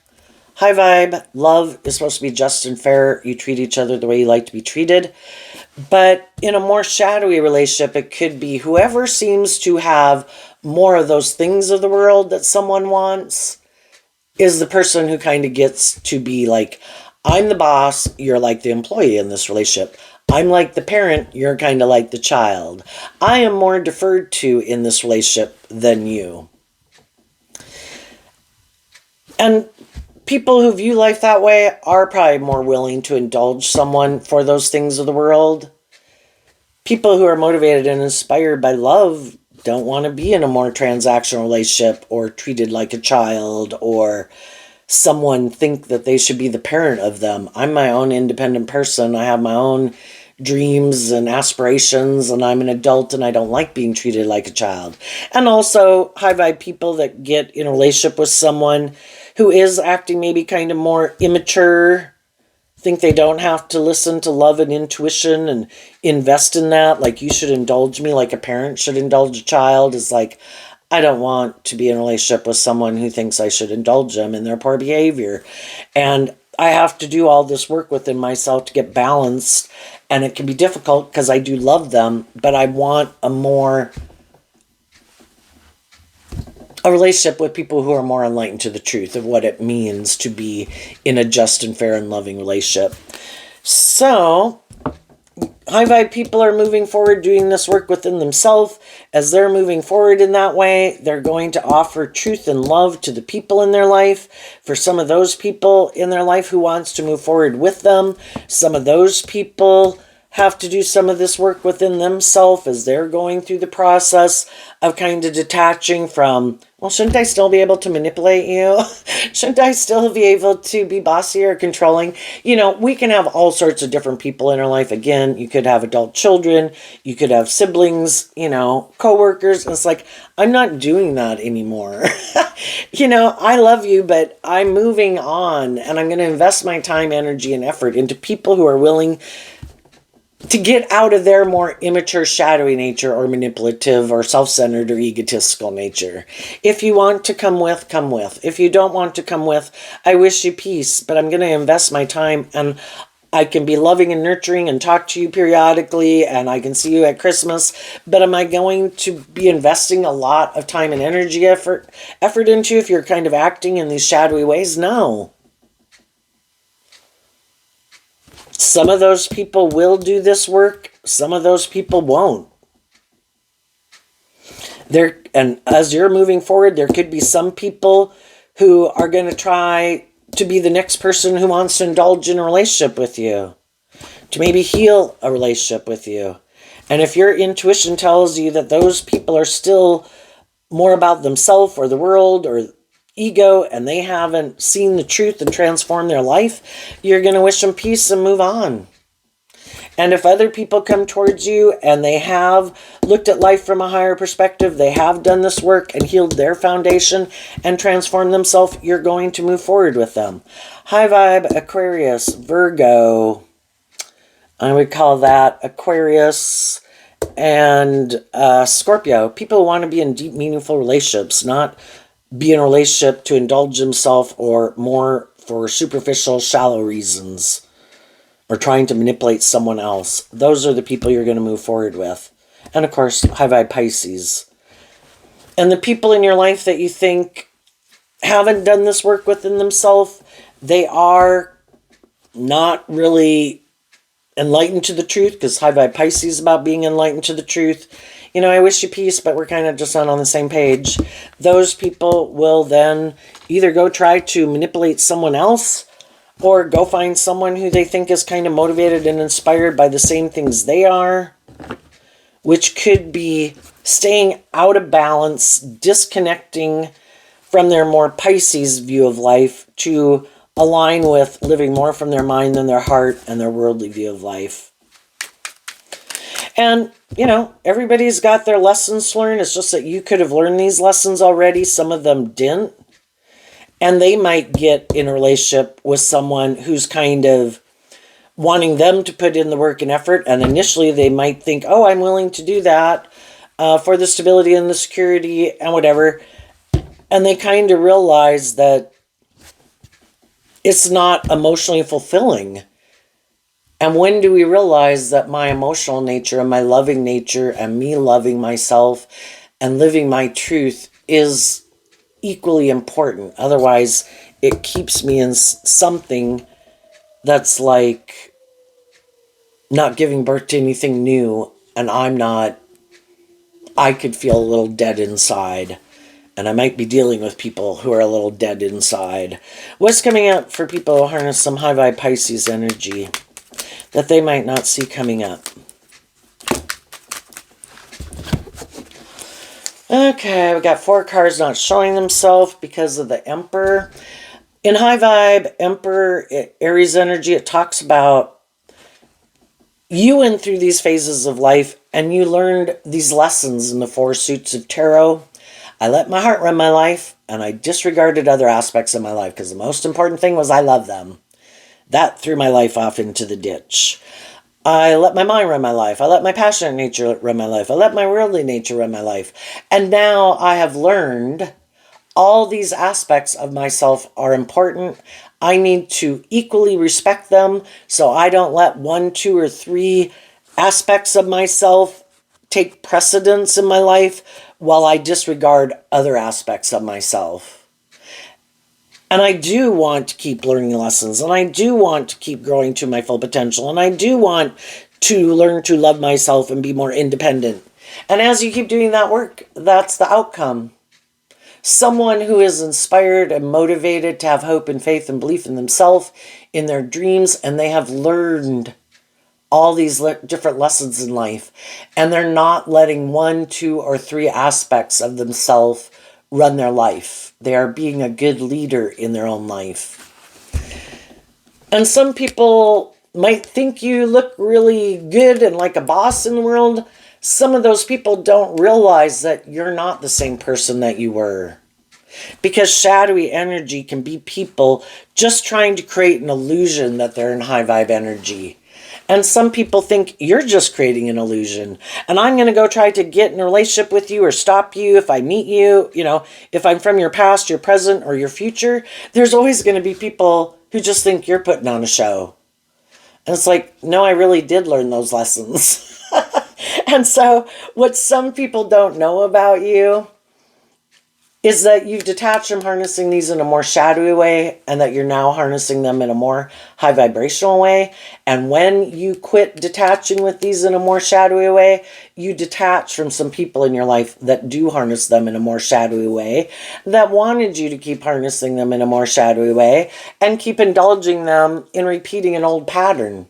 High vibe, love is supposed to be just and fair. You treat each other the way you like to be treated. But in a more shadowy relationship, it could be whoever seems to have more of those things of the world that someone wants is the person who kind of gets to be like, I'm the boss, you're like the employee in this relationship. I'm like the parent, you're kind of like the child. I am more deferred to in this relationship than you. And people who view life that way are probably more willing to indulge someone for those things of the world. People who are motivated and inspired by love don't want to be in a more transactional relationship or treated like a child or someone think that they should be the parent of them. I'm my own independent person. I have my own dreams and aspirations, and I'm an adult, and I don't like being treated like a child. And also high vibe people that get in a relationship with someone who is acting maybe kind of more immature, think they don't have to listen to love and intuition and invest in that. Like, you should indulge me like a parent should indulge a child. Is like, I don't want to be in a relationship with someone who thinks I should indulge them in their poor behavior. And I have to do all this work within myself to get balanced. And it can be difficult because I do love them, but I want a relationship with people who are more enlightened to the truth of what it means to be in a just and fair and loving relationship. So, high vibe people are moving forward doing this work within themselves. As they're moving forward in that way, they're going to offer truth and love to the people in their life. For some of those people in their life who wants to move forward with them, some of those people have to do some of this work within themselves as they're going through the process of kind of detaching from, well, shouldn't I still be able to manipulate you? Shouldn't I still be able to be bossy or controlling? We can have all sorts of different people in our life. Again, you could have adult children, you could have siblings, coworkers. And it's like, I'm not doing that anymore. I love you, but I'm moving on, and I'm going to invest my time, energy, and effort into people who are willing to get out of their more immature, shadowy nature or manipulative or self-centered or egotistical nature. If you want to come with, come with. If you don't want to come with, I wish you peace, but I'm going to invest my time, and I can be loving and nurturing and talk to you periodically, and I can see you at Christmas, but am I going to be investing a lot of time and energy effort into you if you're kind of acting in these shadowy ways? No. Some of those people will do this work. Some of those people won't. And as you're moving forward, there could be some people who are going to try to be the next person who wants to indulge in a relationship with you, to maybe heal a relationship with you. And if your intuition tells you that those people are still more about themselves or the world or ego, and they haven't seen the truth and transformed their life, you're going to wish them peace and move on. And if other people come towards you and they have looked at life from a higher perspective, they have done this work and healed their foundation and transformed themselves, you're going to move forward with them. High vibe, Aquarius, Virgo. I would call that Aquarius and Scorpio. People want to be in deep, meaningful relationships, not be in a relationship to indulge himself or more for superficial, shallow reasons, or trying to manipulate someone else. Those are the people you're going to move forward with. And of course, high vibe Pisces. And the people in your life that you think haven't done this work within themselves, they are not really enlightened to the truth, because high vibe Pisces is about being enlightened to the truth. You know, I wish you peace, but we're kind of just not on the same page. Those people will then either go try to manipulate someone else, or go find someone who they think is kind of motivated and inspired by the same things they are, which could be staying out of balance, disconnecting from their more Pisces view of life to align with living more from their mind than their heart and their worldly view of life. And, you know, everybody's got their lessons to learn. It's just that you could have learned these lessons already. Some of them didn't. And they might get in a relationship with someone who's kind of wanting them to put in the work and effort. And initially they might think, oh, I'm willing to do that for the stability and the security and whatever. And they kind of realize that it's not emotionally fulfilling. And when do we realize that my emotional nature and my loving nature and me loving myself and living my truth is equally important? Otherwise, it keeps me in something that's like not giving birth to anything new, and I could feel a little dead inside. And I might be dealing with people who are a little dead inside. What's coming up for people who harness some high vibe Pisces energy that they might not see coming up? Okay, we got 4 cards not showing themselves because of the Emperor. In high vibe, Emperor, Aries energy, it talks about you went through these phases of life and you learned these lessons in the 4 suits of tarot. I let my heart run my life, and I disregarded other aspects of my life because the most important thing was I love them. That threw my life off into the ditch. I let my mind run my life. I let my passionate nature run my life. I let my worldly nature run my life. And now I have learned all these aspects of myself are important. I need to equally respect them so I don't let 1, 2, or 3 aspects of myself take precedence in my life while I disregard other aspects of myself. And I do want to keep learning lessons, and I do want to keep growing to my full potential, and I do want to learn to love myself and be more independent. And as you keep doing that work, that's the outcome. Someone who is inspired and motivated to have hope and faith and belief in themselves, in their dreams, and they have learned all these different lessons in life, and they're not letting 1, 2, or 3 aspects of themselves run their life. They are being a good leader in their own life. And some people might think you look really good and like a boss in the world. Some of those people don't realize that you're not the same person that you were. Because shadowy energy can be people just trying to create an illusion that they're in high vibe energy. And some people think you're just creating an illusion. And I'm going to go try to get in a relationship with you or stop you if I meet you. You know, if I'm from your past, your present, or your future, there's always going to be people who just think you're putting on a show. And it's like, no, I really did learn those lessons. And so what some people don't know about you is that you've detached from harnessing these in a more shadowy way, and that you're now harnessing them in a more high vibrational way. And when you quit detaching with these in a more shadowy way, you detach from some people in your life that do harness them in a more shadowy way, that wanted you to keep harnessing them in a more shadowy way, and keep indulging them in repeating an old pattern.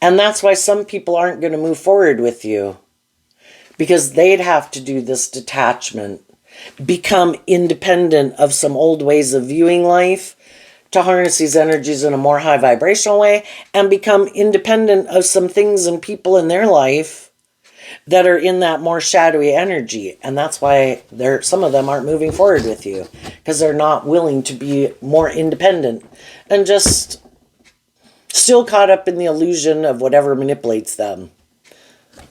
And that's why some people aren't going to move forward with you, because they'd have to do this detachment, become independent of some old ways of viewing life to harness these energies in a more high vibrational way and become independent of some things and people in their life that are in that more shadowy energy. And that's why some of them aren't moving forward with you, because they're not willing to be more independent and just still caught up in the illusion of whatever manipulates them.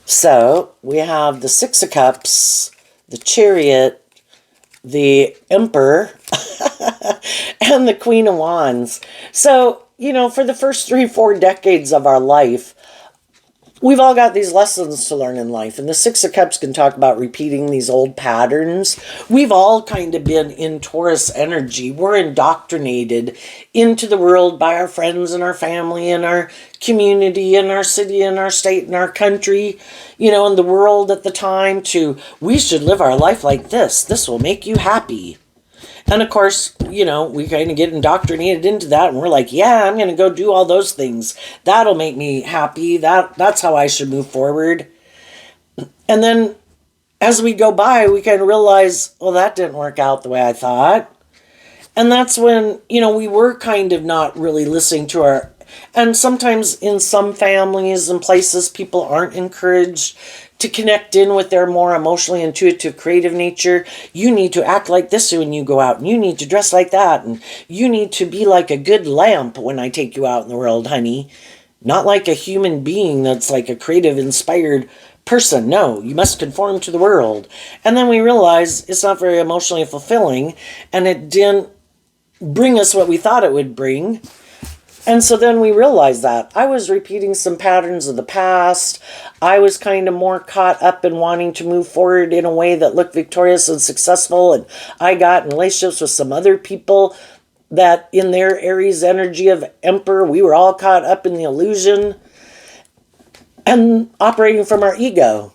So we have the Six of Cups, the Chariot, the Emperor, and the Queen of Wands. So, for the first 3-4 decades of our life, we've all got these lessons to learn in life. And the Six of Cups can talk about repeating these old patterns. We've all kind of been in Taurus energy. We're indoctrinated into the world by our friends and our family and our community and our city and our state and our country, and the world at the time we should live our life like this. This will make you happy. And of course, we kind of get indoctrinated into that, and we're like, yeah, I'm going to go do all those things. That'll make me happy. That's how I should move forward. And then as we go by, we kind of realize, well, that didn't work out the way I thought. And that's when, we were kind of not really listening to and sometimes in some families and places, people aren't encouraged to connect in with their more emotionally intuitive, creative nature. You need to act like this when you go out, and you need to dress like that, and you need to be like a good lamp when I take you out in the world, honey. Not like a human being that's like a creative, inspired person. No, you must conform to the world. And then we realize it's not very emotionally fulfilling, and it didn't bring us what we thought it would bring. And so then we realized that I was repeating some patterns of the past. I was kind of more caught up in wanting to move forward in a way that looked victorious and successful. And I got in relationships with some other people that in their Aries energy of Emperor, we were all caught up in the illusion and operating from our ego.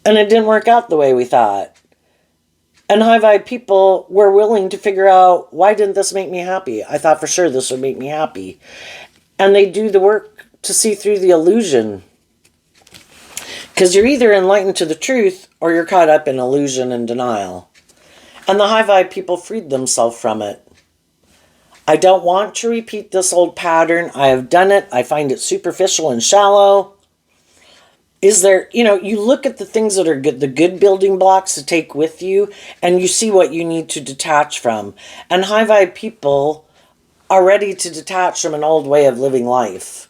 And it didn't work out the way we thought. And high vibe people were willing to figure out, why didn't this make me happy? I thought for sure this would make me happy. And they do the work to see through the illusion. Because you're either enlightened to the truth or you're caught up in illusion and denial. And the high vibe people freed themselves from it. I don't want to repeat this old pattern. I have done it. I find it superficial and shallow. Is there, you look at the things that are good, the good building blocks to take with you, and you see what you need to detach from. And high vibe people are ready to detach from an old way of living life.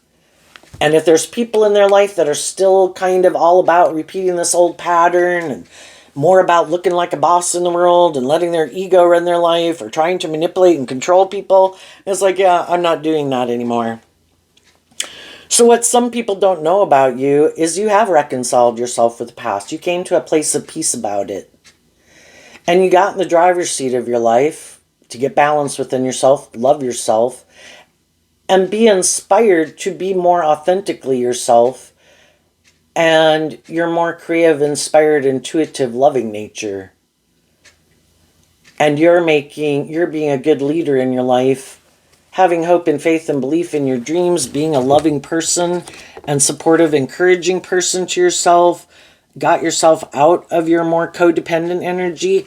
And if there's people in their life that are still kind of all about repeating this old pattern and more about looking like a boss in the world and letting their ego run their life or trying to manipulate and control people, it's like, yeah, I'm not doing that anymore. So what some people don't know about you is you have reconciled yourself with the past. You came to a place of peace about it. And you got in the driver's seat of your life to get balance within yourself, love yourself, and be inspired to be more authentically yourself and your more creative, inspired, intuitive, loving nature. And you're being a good leader in your life, having hope and faith and belief in your dreams, being a loving person and supportive, encouraging person to yourself, got yourself out of your more codependent energy.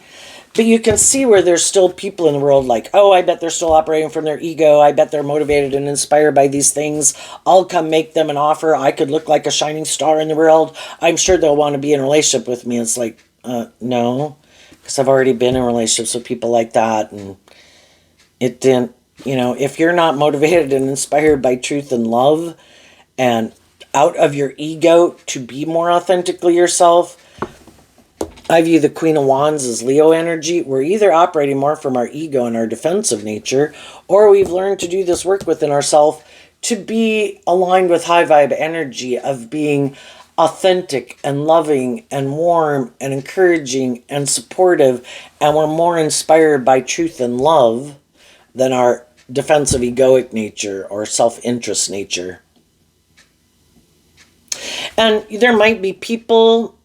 But you can see where there's still people in the world like, oh, I bet they're still operating from their ego. I bet they're motivated and inspired by these things. I'll come make them an offer. I could look like a shining star in the world. I'm sure they'll want to be in a relationship with me. It's like, no, because I've already been in relationships with people like that. And it didn't, if you're not motivated and inspired by truth and love and out of your ego to be more authentically yourself, I view the Queen of Wands as Leo energy. We're either operating more from our ego and our defensive nature, or we've learned to do this work within ourselves to be aligned with high vibe energy of being authentic and loving and warm and encouraging and supportive, and we're more inspired by truth and love than our defensive egoic nature or self-interest nature. And there might be people,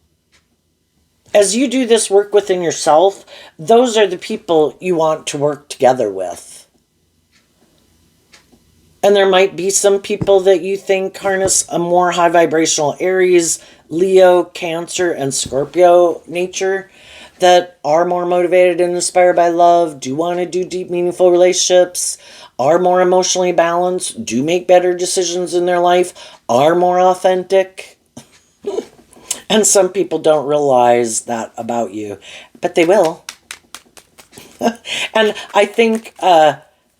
as you do this work within yourself, those are the people you want to work together with. And there might be some people that you think harness a more high vibrational Aries, Leo, Cancer, and Scorpio nature that are more motivated and inspired by love, do want to do deep, meaningful relationships, are more emotionally balanced, do make better decisions in their life, are more authentic. And some people don't realize that about you, but they will. And I think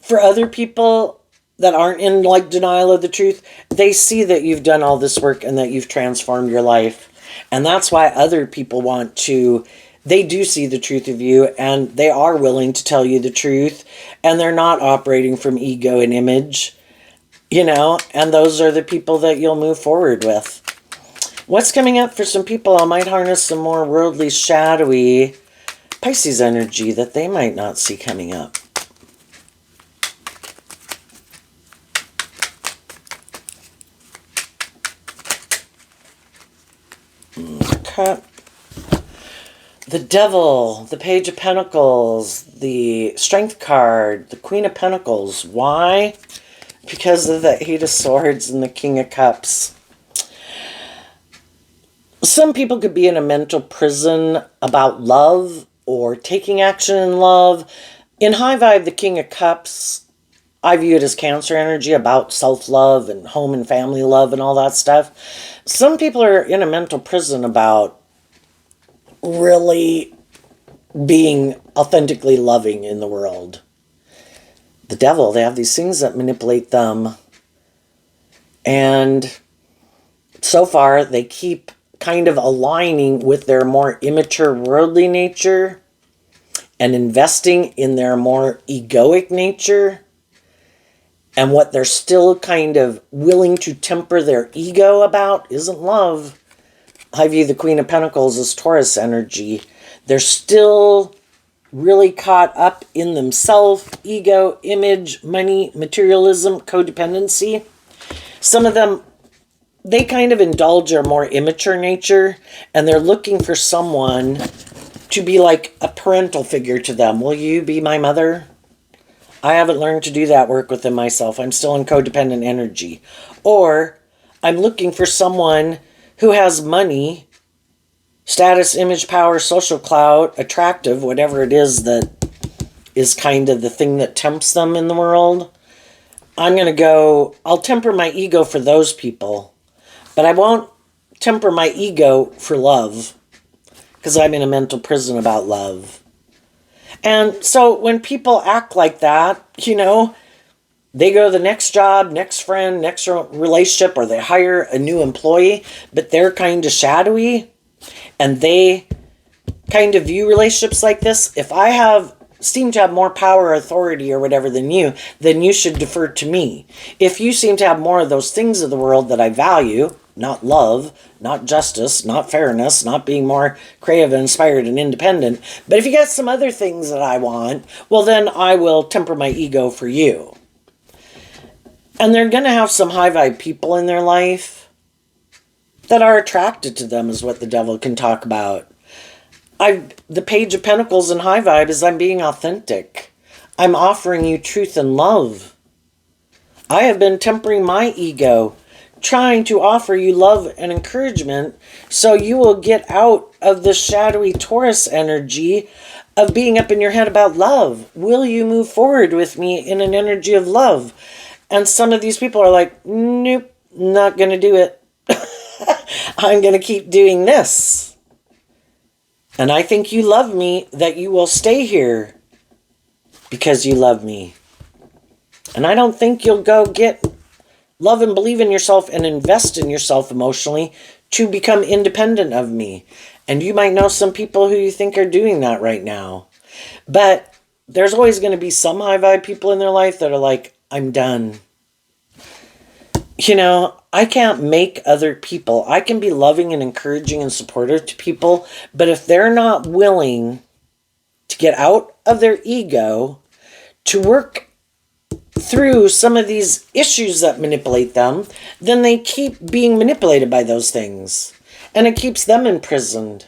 for other people that aren't in like denial of the truth, they see that you've done all this work and that you've transformed your life. And that's why other people want to, they do see the truth of you and they are willing to tell you the truth, and they're not operating from ego and image, you know, and those are the people that you'll move forward with. What's coming up for some people? I might harness some more worldly, shadowy Pisces energy that they might not see coming up. Okay. The Devil, the Page of Pentacles, the Strength card, the Queen of Pentacles. Why? Because of the Eight of Swords and the King of Cups. Some people could be in a mental prison about love or taking action in love. In high vibe, the King of Cups, I view it as Cancer energy, about self-love and home and family love and all that stuff. Some people are in a mental prison about really being authentically loving in the world. The Devil, they have these things that manipulate them. And so far, they keep kind of aligning with their more immature worldly nature and investing in their more egoic nature. And what they're still kind of willing to temper their ego about isn't love. I view the Queen of Pentacles as Taurus energy. They're still really caught up in themselves, ego, image, money, materialism, codependency. Some of them, they kind of indulge their more immature nature, and they're looking for someone to be like a parental figure to them. Will you be my mother? I haven't learned to do that work within myself. I'm still in codependent energy. Or I'm looking for someone who has money, status, image, power, social clout, attractive, whatever it is that is kind of the thing that tempts them in the world. I'll temper my ego for those people, but I won't temper my ego for love, because I'm in a mental prison about love. And so when people act like that, you know, they go to the next job, next friend, next relationship, or they hire a new employee, but they're kind of shadowy, and they kind of view relationships like this. If I seem to have more power or authority or whatever than you, then you should defer to me. If you seem to have more of those things of the world that I value, not love, not justice, not fairness, not being more creative and inspired and independent, but if you got some other things that I want, well then I will temper my ego for you. And they're going to have some high vibe people in their life that are attracted to them, is what the Devil can talk about. The Page of Pentacles in high vibe is I'm being authentic. I'm offering you truth and love. I have been tempering my ego, trying to offer you love and encouragement so you will get out of the shadowy Taurus energy of being up in your head about love. Will you move forward with me in an energy of love? And some of these people are like, nope, not going to do it. I'm going to keep doing this. And I think you love me, that you will stay here because you love me. And I don't think you'll go get love and believe in yourself and invest in yourself emotionally to become independent of me. And you might know some people who you think are doing that right now. But there's always going to be some high vibe people in their life that are like, I'm done. You know, I can't make other people. I can be loving and encouraging and supportive to people, but if they're not willing to get out of their ego, to work through some of these issues that manipulate them, then they keep being manipulated by those things. And it keeps them imprisoned.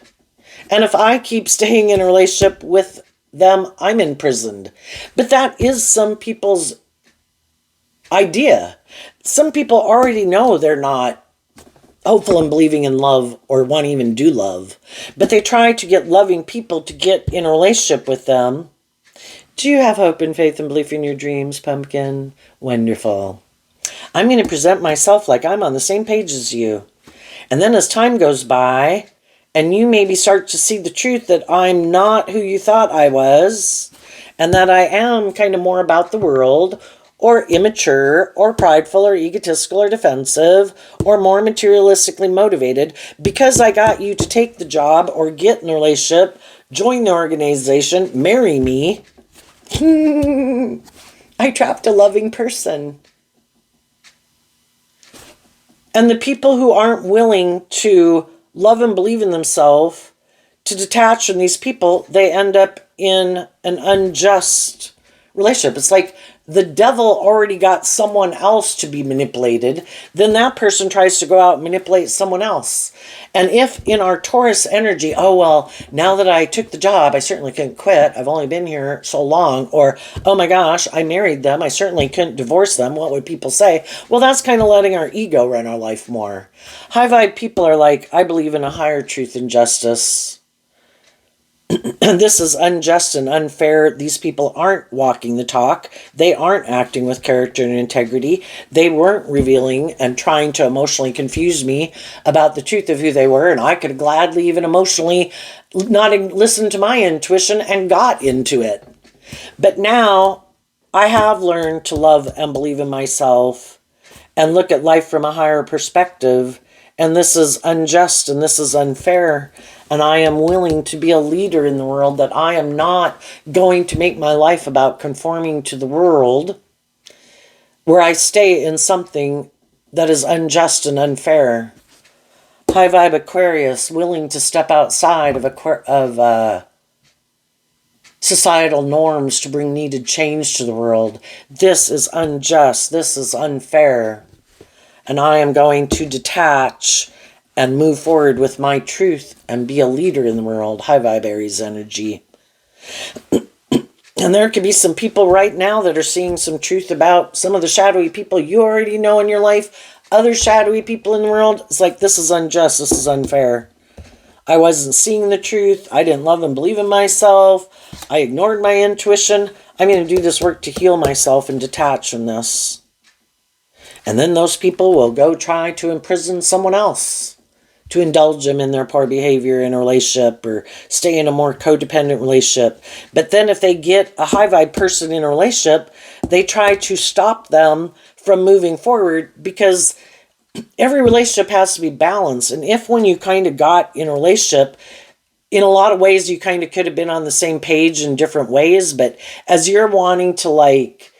And if I keep staying in a relationship with them, I'm imprisoned. But that is some people's idea. Some people already know they're not hopeful and believing in love or want to even do love. But they try to get loving people to get in a relationship with them. Do you have hope and faith and belief in your dreams, Pumpkin? Wonderful. I'm going to present myself like I'm on the same page as you. And then as time goes by, and you maybe start to see the truth that I'm not who you thought I was, and that I am kind of more about the world, or immature, or prideful, or egotistical, or defensive, or more materialistically motivated, because I got you to take the job, or get in a relationship, join the organization, marry me. I trapped a loving person. And the people who aren't willing to love and believe in themselves, to detach from these people, they end up in an unjust relationship. It's like the devil already got someone else to be manipulated. Then that person tries to go out and manipulate someone else. And if in our Taurus energy, oh, well, now that I took the job, I certainly couldn't quit. I've only been here so long. Or, oh my gosh, I married them. I certainly couldn't divorce them. What would people say? Well, that's kind of letting our ego run our life more. High vibe people are like, I believe in a higher truth and justice. This is unjust and unfair. These people aren't walking the talk. They aren't acting with character and integrity. They weren't revealing and trying to emotionally confuse me about the truth of who they were. And I could gladly even emotionally not listen to my intuition and got into it. But now I have learned to love and believe in myself and look at life from a higher perspective. And this is unjust and this is unfair. And I am willing to be a leader in the world, that I am not going to make my life about conforming to the world where I stay in something that is unjust and unfair. High vibe Aquarius, willing to step outside of societal norms to bring needed change to the world. This is unjust. This is unfair. And I am going to detach and move forward with my truth and be a leader in the world. High vibe Aries energy. And there could be some people right now that are seeing some truth about some of the shadowy people you already know in your life. Other shadowy people in the world. It's like, this is unjust. This is unfair. I wasn't seeing the truth. I didn't love and believe in myself. I ignored my intuition. I'm going to do this work to heal myself and detach from this. And then those people will go try to imprison someone else, to indulge them in their poor behavior in a relationship or stay in a more codependent relationship. But then if they get a high vibe person in a relationship, they try to stop them from moving forward, because every relationship has to be balanced. And if when you kind of got in a relationship, in a lot of ways you kind of could have been on the same page in different ways, but as you're wanting to like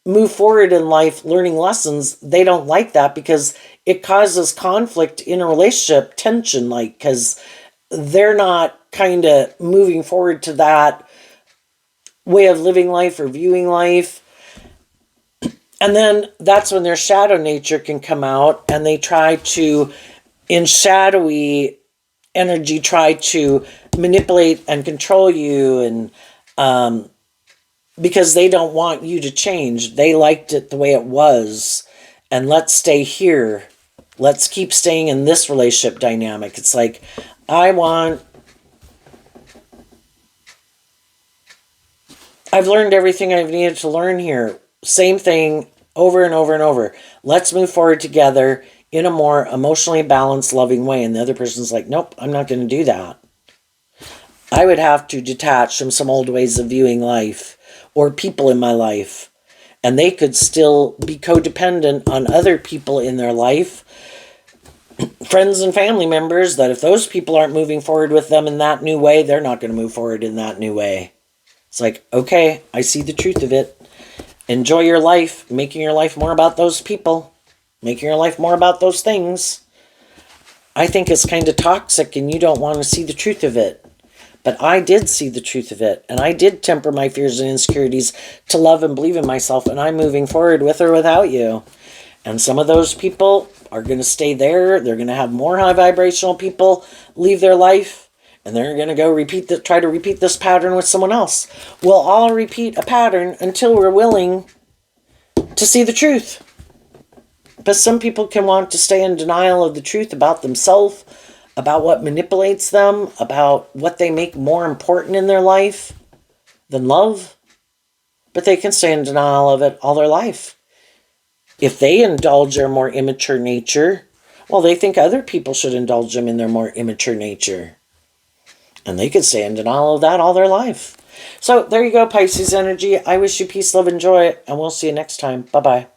move forward in life, learning lessons, they don't like that because it causes conflict in a relationship, tension, like, because they're not kind of moving forward to that way of living life or viewing life. And then that's when their shadow nature can come out, and they try to, in shadowy energy, try to manipulate and control you, and because they don't want you to change. They liked it the way it was, and let's stay here. Let's keep staying in this relationship dynamic. It's like, I've learned everything I've needed to learn here. Same thing over and over and over. Let's move forward together in a more emotionally balanced, loving way. And the other person's like, nope, I'm not going to do that. I would have to detach from some old ways of viewing life or people in my life. And they could still be codependent on other people in their life, friends and family members, that if those people aren't moving forward with them in that new way, they're not going to move forward in that new way. It's like, okay, I see the truth of it. Enjoy your life, making your life more about those people, making your life more about those things. I think it's kind of toxic and you don't want to see the truth of it. But I did see the truth of it, and I did temper my fears and insecurities to love and believe in myself, and I'm moving forward with or without you. And some of those people are going to stay there. They're going to have more high vibrational people leave their life, and they're going to go try to repeat this pattern with someone else. We'll all repeat a pattern until we're willing to see the truth. But some people can want to stay in denial of the truth about themselves, about what manipulates them, about what they make more important in their life than love. But they can stay in denial of it all their life. If they indulge their more immature nature, well, they think other people should indulge them in their more immature nature. And they could stay in denial of that all their life. So there you go, Pisces energy. I wish you peace, love, and joy, and we'll see you next time. Bye-bye.